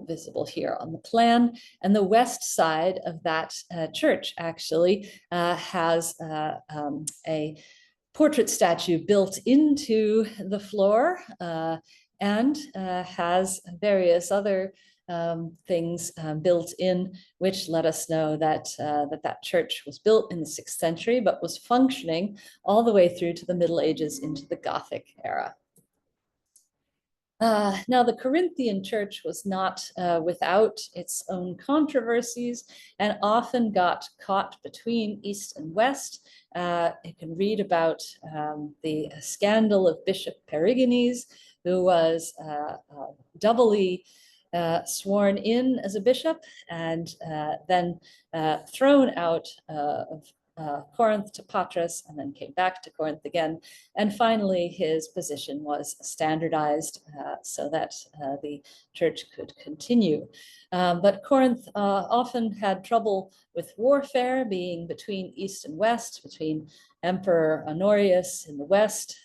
visible here on the plan. And the west side of that church actually has a portrait statue built into the floor, and has various other things built in, which let us know that that church was built in the 6th century, but was functioning all the way through to the Middle Ages into the Gothic era. Now, the Corinthian church was not without its own controversies and often got caught between East and West. You can read about the scandal of Bishop Perigenes, who was doubly sworn in as a bishop and then thrown out of Corinth to Patras, and then came back to Corinth again. And finally, his position was standardized so that the church could continue. But Corinth often had trouble with warfare, being between East and West, between Emperor Honorius in the West.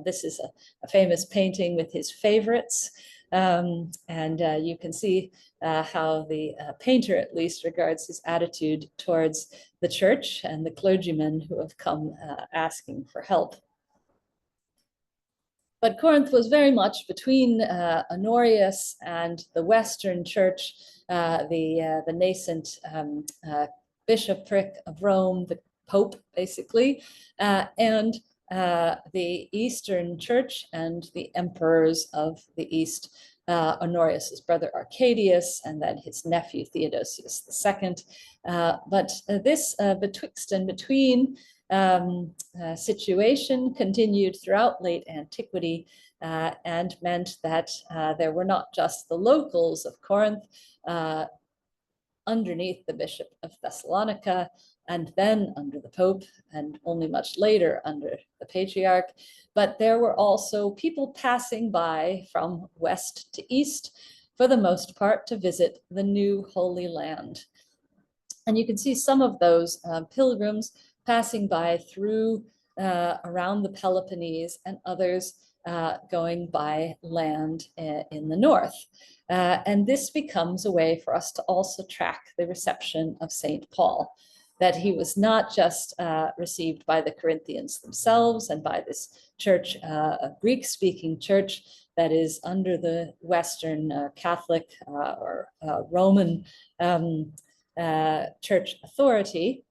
This is a famous painting with his favorites. And you can see how the painter at least regards his attitude towards the church and the clergymen who have come asking for help. But Corinth was very much between Honorius and the Western Church, the nascent bishopric of Rome, the Pope, basically, and the Eastern Church and the emperors of the East, Honorius's brother Arcadius, and then his nephew Theodosius II. But this betwixt and between situation continued throughout late antiquity, and meant that there were not just the locals of Corinth underneath the Bishop of Thessalonica, and then under the Pope, and only much later under the Patriarch, but there were also people passing by from west to east, for the most part, to visit the new Holy Land. And you can see some of those pilgrims passing by through around the Peloponnese, and others going by land in the north. And this becomes a way for us to also track the reception of St. Paul, that he was not just received by the Corinthians themselves and by this church, a Greek-speaking church that is under the Western Catholic or Roman church authority,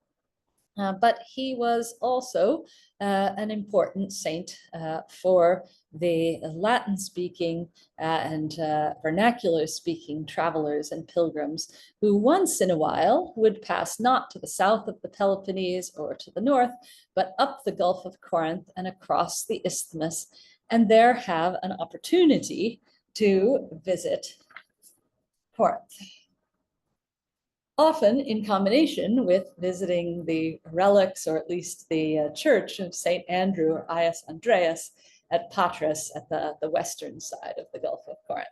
but he was also an important saint for the Latin-speaking and vernacular-speaking travelers and pilgrims who once in a while would pass not to the south of the Peloponnese or to the north, but up the Gulf of Corinth and across the isthmus, and there have an opportunity to visit Corinth, often in combination with visiting the relics, or at least the church of St. Andrew or Ius Andreas at Patras at the western side of the Gulf of Corinth.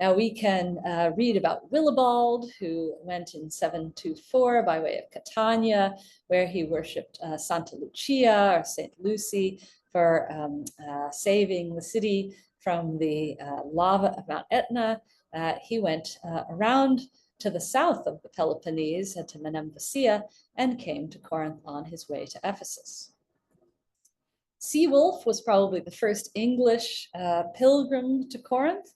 Now we can read about Willibald, who went in 724 by way of Catania, where he worshipped Santa Lucia or St. Lucy for saving the city from the lava of Mount Etna. He went around to the south of the Peloponnese to Menemvasia and came to Corinth on his way to Ephesus. Seawolf was probably the first English pilgrim to Corinth.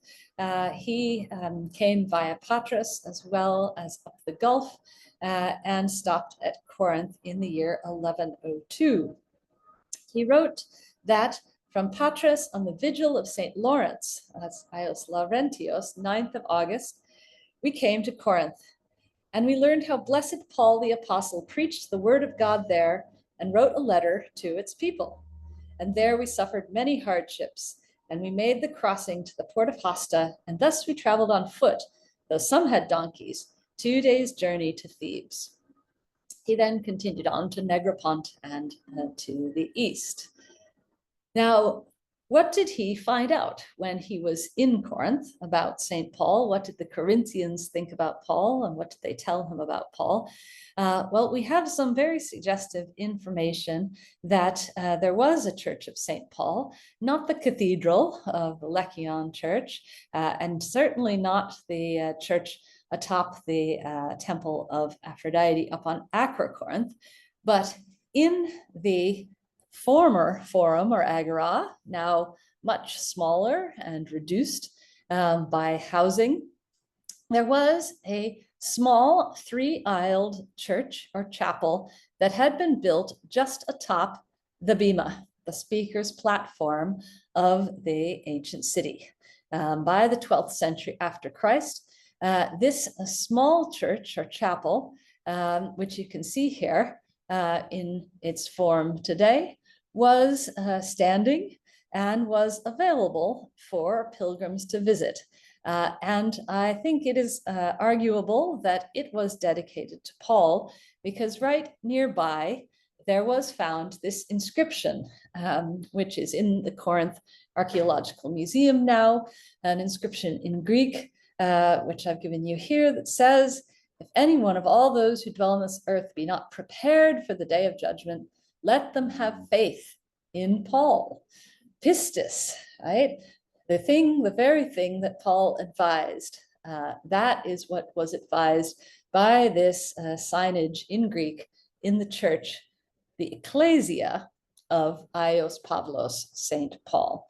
He came via Patras as well as up the Gulf and stopped at Corinth in the year 1102. He wrote that from Patras on the vigil of St. Lawrence, that's Ius Laurentios, 9th of August, we came to Corinth, and we learned how blessed Paul the apostle preached the word of God there and wrote a letter to its people. And there we suffered many hardships, and we made the crossing to the port of Hasta, and thus we traveled on foot, though some had donkeys, 2 days' journey to Thebes. He then continued on to Negropont and to the east. Now, what did he find out when he was in Corinth about St. Paul? What did the Corinthians think about Paul, and what did they tell him about Paul? Well, we have some very suggestive information that there was a church of St. Paul, not the cathedral of the Lechion Church, and certainly not the church atop the temple of Aphrodite up on Acrocorinth, but in the former forum or agora, now much smaller and reduced by housing, there was a small 3-aisled church or chapel that had been built just atop the bema, the speaker's platform of the ancient city. By the 12th century after Christ, this small church or chapel, which you can see here in its form today, was standing and was available for pilgrims to visit. And I think it is arguable that it was dedicated to Paul, because right nearby there was found this inscription, which is in the Corinth Archaeological Museum now, an inscription in Greek, which I've given you here, that says, "If any one of all those who dwell on this earth be not prepared for the day of judgment, let them have faith in Paul." Pistis, right? The very thing that Paul advised. That is what was advised by this signage in Greek in the church, the ecclesia of Ios Pavlos, St. Paul,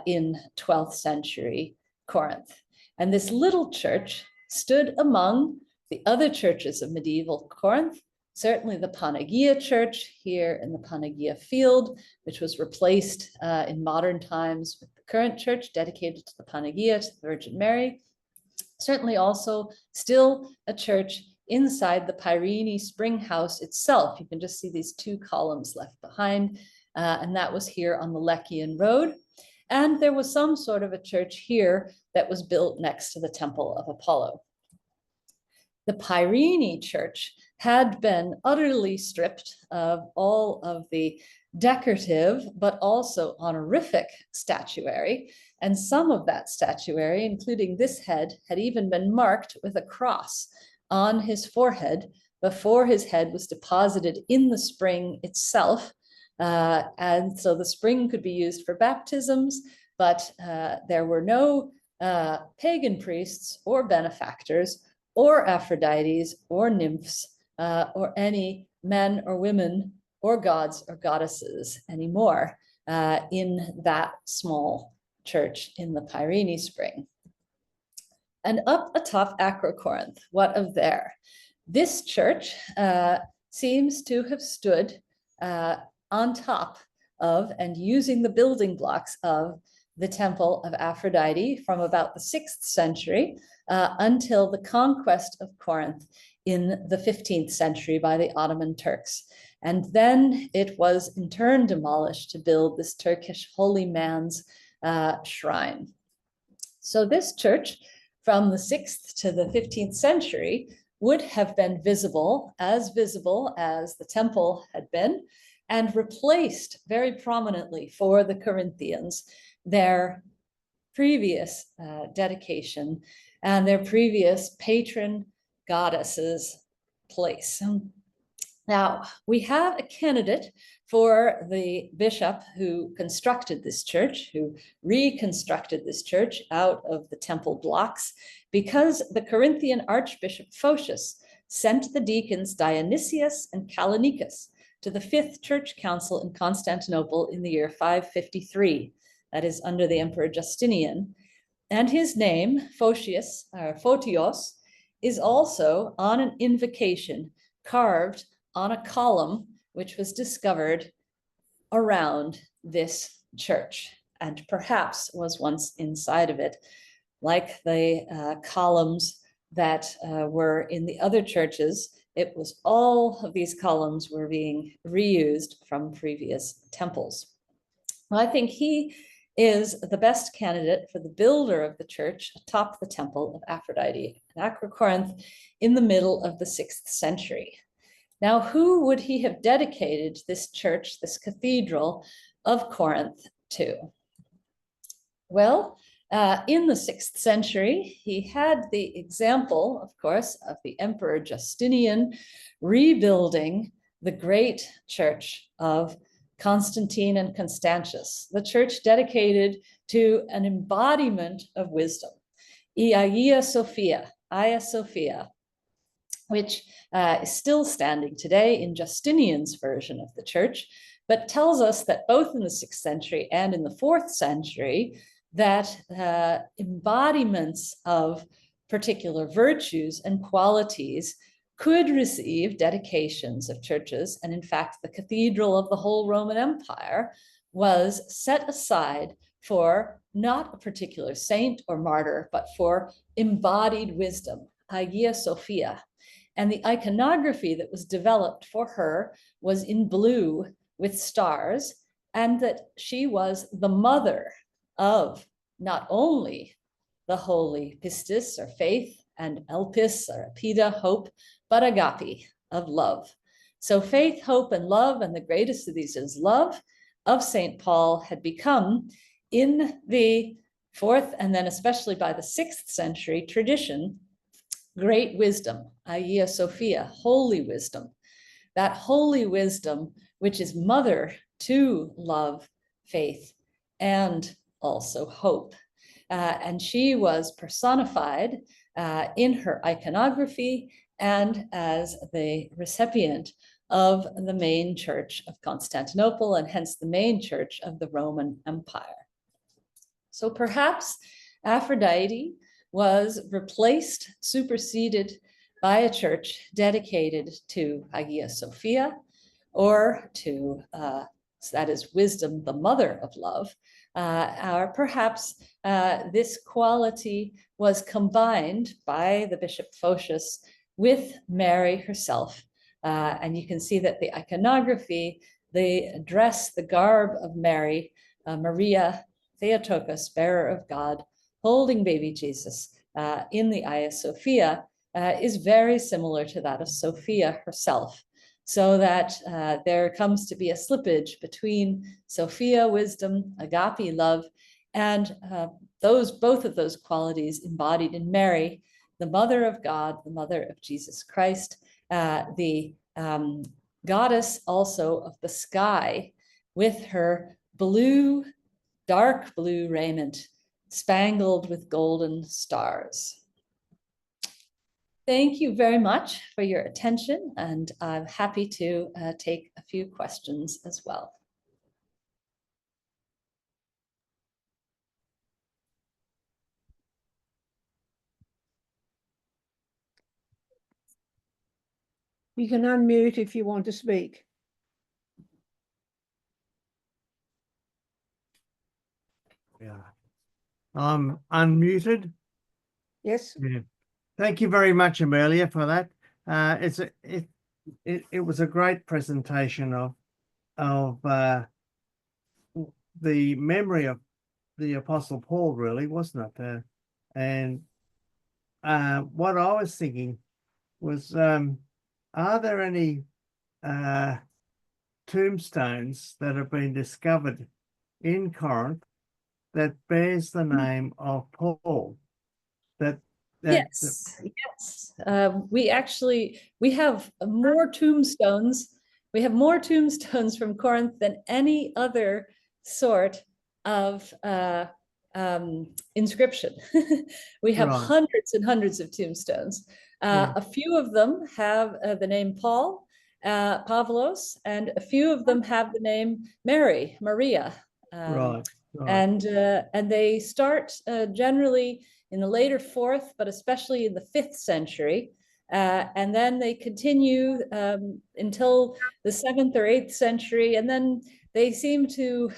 in 12th century Corinth. And this little church stood among the other churches of medieval Corinth, certainly the Panagia Church here in the Panagia Field, which was replaced in modern times with the current church dedicated to the Panagia, to the Virgin Mary. Certainly also still a church inside the Pyrene Spring House itself. You can just see these 2 columns left behind, and that was here on the Lechian Road. And there was some sort of a church here that was built next to the Temple of Apollo. The Pyrene Church had been utterly stripped of all of the decorative, but also honorific statuary. And some of that statuary, including this head, had even been marked with a cross on his forehead before his head was deposited in the spring itself. And so the spring could be used for baptisms, but there were no pagan priests or benefactors or Aphrodites or nymphs or any men or women or gods or goddesses anymore in that small church in the Pyrene Spring. And up atop Acrocorinth, what of there? This church seems to have stood on top of and using the building blocks of the temple of Aphrodite from about the 6th century until the conquest of Corinth in the 15th century by the Ottoman Turks. And then it was in turn demolished to build this Turkish holy man's shrine. So this church from the 6th to the 15th century would have been visible as the temple had been, and replaced very prominently for the Corinthians their previous dedication and their previous patron goddess's place. Now, we have a candidate for the bishop who constructed this church, who reconstructed this church out of the temple blocks, because the Corinthian Archbishop Photius sent the deacons Dionysius and Callinicus to the 5th Church Council in Constantinople in the year 553. That is under the Emperor Justinian. And his name, Photios, is also on an invocation carved on a column which was discovered around this church and perhaps was once inside of it, like the columns that were in the other churches. It was all of these columns were being reused from previous temples. Well, I think he is the best candidate for the builder of the church atop the temple of Aphrodite in Acrocorinth in the middle of the 6th century. Now, who would he have dedicated this church, this cathedral of Corinth to? Well, in the 6th century, he had the example, of course, of the Emperor Justinian rebuilding the great church of Constantine and Constantius, the church dedicated to an embodiment of wisdom, Hagia Sophia, which is still standing today in Justinian's version of the church, but tells us that both in the 6th century and in the 4th century, that embodiments of particular virtues and qualities could receive dedications of churches. And in fact, the cathedral of the whole Roman Empire was set aside for not a particular saint or martyr, but for embodied wisdom, Hagia Sophia. And the iconography that was developed for her was in blue with stars, and that she was the mother of not only the holy pistis or faith and elpis or apida, hope, but agape of love. So faith, hope, and love, and the greatest of these is love, of St. Paul had become in the 4th and then especially by the 6th century tradition, great wisdom, Hagia Sophia, holy wisdom. That holy wisdom, which is mother to love, faith, and also hope. And she was personified in her iconography and as the recipient of the main church of Constantinople, and hence the main church of the Roman Empire. So perhaps Aphrodite was replaced, superseded by a church dedicated to Hagia Sophia, or to, that is wisdom, the mother of love, or perhaps this quality was combined by the Bishop Photius with Mary herself. And you can see that the iconography, the dress, the garb of Mary, Maria Theotokos, bearer of God, holding baby Jesus in the Hagia Sophia, is very similar to that of Sophia herself. So that there comes to be a slippage between Sophia, wisdom, agape, love, and both of those qualities embodied in Mary, the mother of God, the mother of Jesus Christ, the goddess also of the sky, with her blue, dark blue raiment, spangled with golden stars. Thank you very much for your attention, and I'm happy to take a few questions as well. You can unmute if you want to speak. Yeah. I'm unmuted. Yes. Yeah. Thank you very much, Amelia, for that. It was a great presentation of the memory of the Apostle Paul, really, wasn't it? And what I was thinking was, are there any tombstones that have been discovered in Corinth that bears the name of Paul? Yes. We have more tombstones. We have more tombstones from Corinth than any other sort of inscription. We have Right. hundreds and hundreds of tombstones. Yeah. A few of them have the name Paul, Pavlos, and a few of them have the name Maria. Right. And they start generally in the later 4th, but especially in the 5th century. And then they continue until the 7th or 8th century. And then they seem to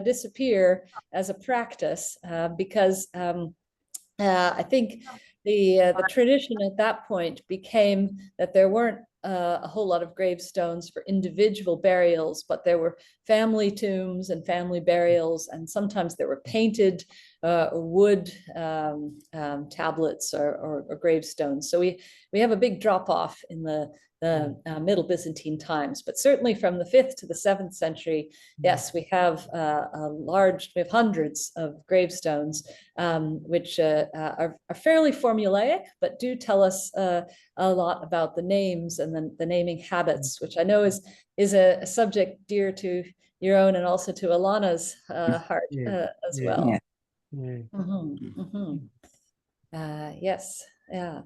disappear as a practice because I think the tradition at that point became that there weren't a whole lot of gravestones for individual burials, but there were family tombs and family burials, and sometimes there were painted wood tablets or gravestones. So we have a big drop off in the Middle Byzantine times, but certainly from the 5th to the 7th century, yes, we have hundreds of gravestones, which are fairly formulaic, but do tell us a lot about the names and the naming habits, which I know is a subject dear to your own and also to Alana's heart as well. Yeah. Yes, yeah.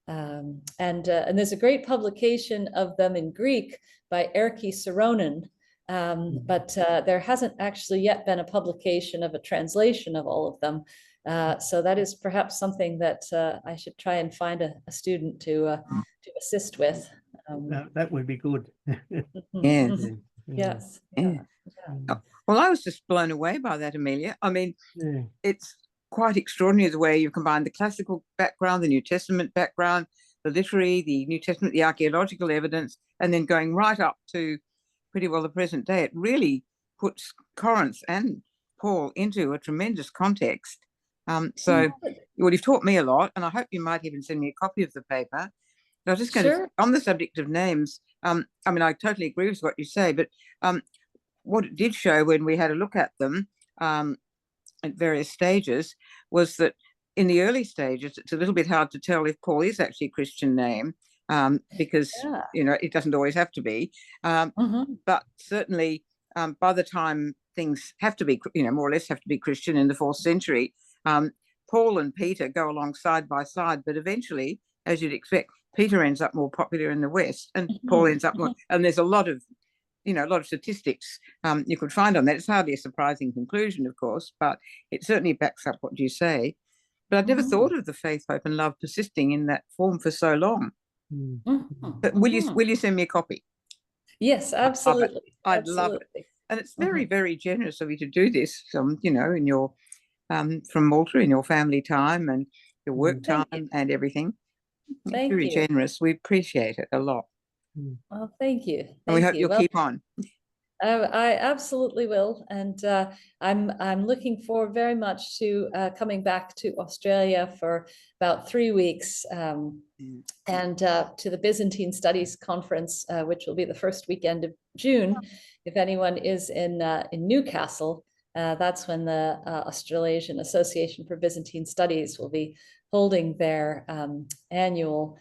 And there's a great publication of them in Greek by Erki Saronin, but there hasn't actually yet been a publication of a translation of all of them. So that is perhaps something that I should try and find a student to assist with. That would be good. Yes. Yes. Yeah. Well, I was just blown away by that, Amelia. I mean, it's quite extraordinary the way you combine the classical background, the New Testament background, the literary, the New Testament, the archaeological evidence, and then going right up to pretty well the present day. It really puts Corinth and Paul into a tremendous context. So well, you've taught me a lot, and I hope you might even send me a copy of the paper. I was just going to, on the subject of names, I mean, I totally agree with what you say, but what it did show when we had a look at them at various stages was that in the early stages, it's a little bit hard to tell if Paul is actually a Christian name because, you know, it doesn't always have to be. But certainly by the time things have to be, you know, more or less have to be Christian in the 4th century, Paul and Peter go along side by side, but eventually, as you'd expect, Peter ends up more popular in the West and Paul ends up more, and there's a lot of, you know, a lot of statistics you could find on that. It's hardly a surprising conclusion, of course, but it certainly backs up what you say. But I'd never thought of the faith, hope and love persisting in that form for so long. But will you send me a copy? Yes, absolutely. I'd love it. And it's very, very generous of you to do this, you know, in your from Malta, in your family time and your work time and everything. Thank very you. generous. We appreciate it a lot. Well, thank you. And we hope you'll keep on. I absolutely will, and I'm looking forward very much to coming back to Australia for about 3 weeks, and to the Byzantine Studies Conference, which will be the first weekend of June. If anyone is in Newcastle, that's when the Australasian Association for Byzantine Studies will be holding their annual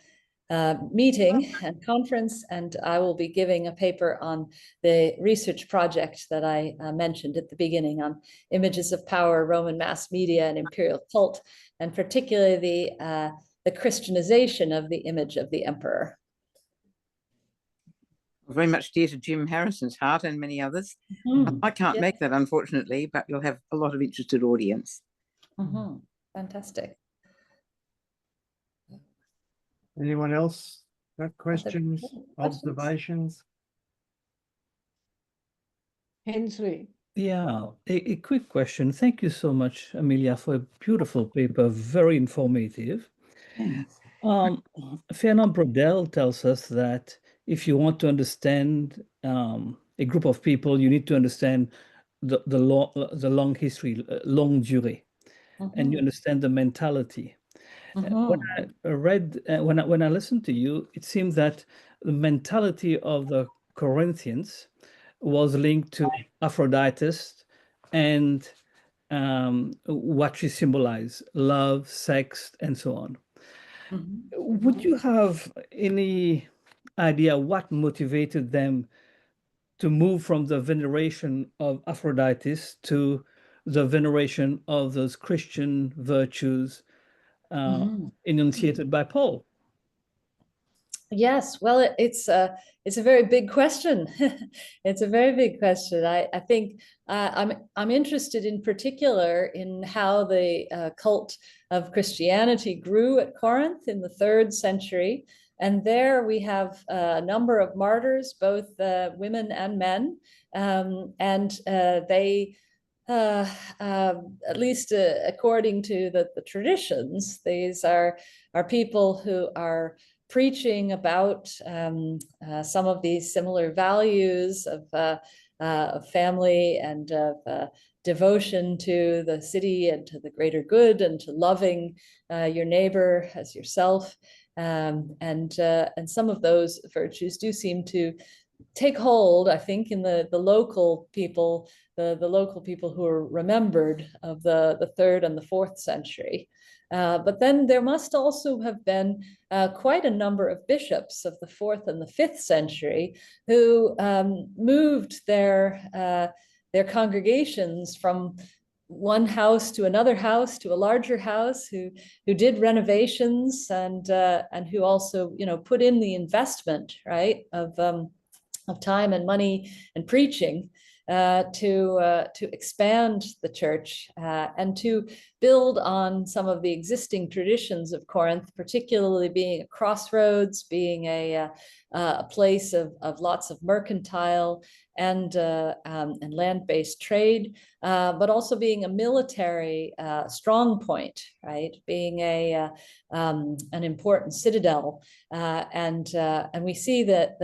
meeting and conference, and I will be giving a paper on the research project that I mentioned at the beginning on images of power, Roman mass media, and imperial cult, and particularly the Christianization of the image of the emperor. Very much dear to Jim Harrison's heart and many others. I can't make that, unfortunately, but you'll have a lot of interested audience. Fantastic. Anyone else got questions, observations? Hensley. Yeah, a quick question. Thank you so much, Amelia, for a beautiful paper, very informative. Fernand Braudel tells us that if you want to understand a group of people, you need to understand the long history, longue durée, and you understand the mentality. When I read, when I listened to you, it seems that the mentality of the Corinthians was linked to Aphrodite and what she symbolized, love, sex, and so on. Would you have any idea what motivated them to move from the veneration of Aphrodite to the veneration of those Christian virtues enunciated by Paul? Yes, well, it's a very big question. It's a very big question. I think I'm interested in particular in how the cult of Christianity grew at Corinth in the 3rd century, and there we have a number of martyrs, both women and men, and they. At least according to the traditions, these are people who are preaching about some of these similar values of family and of devotion to the city and to the greater good and to loving your neighbor as yourself. And some of those virtues do seem to take hold, I think, in the local people, the local people who are remembered of the 3rd and the 4th century. But then there must also have been quite a number of bishops of the 4th and the 5th century who moved their congregations from one house to another house to a larger house, who did renovations and who also, you know, put in the investment, right, of time and money and preaching to expand the church and to build on some of the existing traditions of Corinth, particularly being a crossroads, being a place of lots of mercantile and land-based trade, but also being a military strong point, right? Being an important citadel, and we see that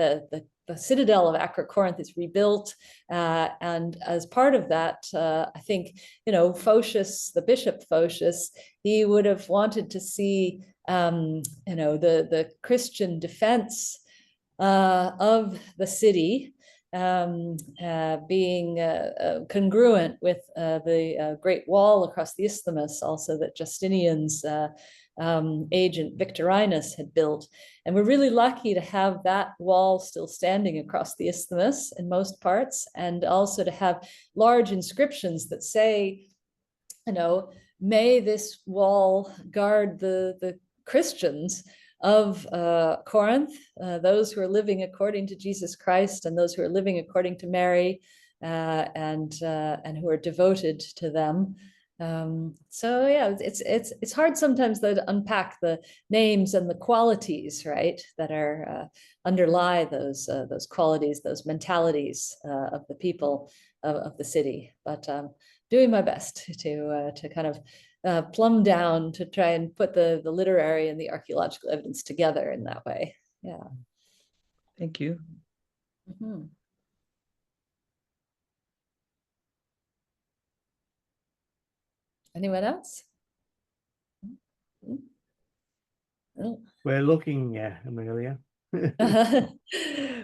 the citadel of Acrocorinth is rebuilt, and as part of that, I think, you know, Photius, the bishop Photius, he would have wanted to see, you know, the Christian defense of the city being congruent with the Great Wall across the Isthmus, also that Justinian's agent Victorinus had built. And we're really lucky to have that wall still standing across the Isthmus in most parts, and also to have large inscriptions that say, you know, may this wall guard the Christians of Corinth, those who are living according to Jesus Christ and those who are living according to Mary, and who are devoted to them. So yeah, it's hard sometimes though to unpack the names and the qualities, right, that are underlie those qualities, those mentalities of the people of the city. But doing my best to kind of plumb down to try and put the literary and the archaeological evidence together in that way. Yeah. Thank you. Mm-hmm. Anyone else? Oh. We're looking, Amelia.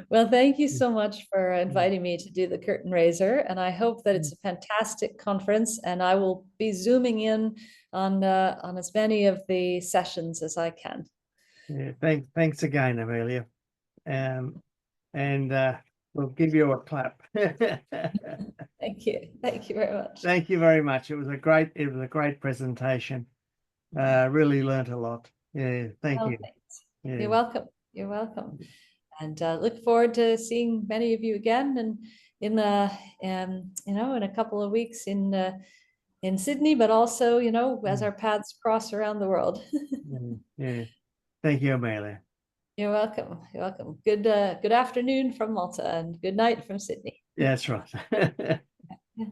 Well, thank you so much for inviting me to do the CurtainRaiser, and I hope that it's a fantastic conference, and I will be zooming in on as many of the sessions as I can. Yeah, thanks again, Amelia. And we'll give you a clap. Thank you. Thank you very much. Thank you very much. It was a great presentation. Really learnt a lot. Yeah, thank Oh, you. thanks. Yeah. You're welcome. You're welcome. And look forward to seeing many of you again, and in in a couple of weeks in Sydney, but also, as our paths cross around the world. Yeah. Thank you, Amelia. You're welcome. You're welcome. Good afternoon from Malta and good night from Sydney. Yeah, that's right.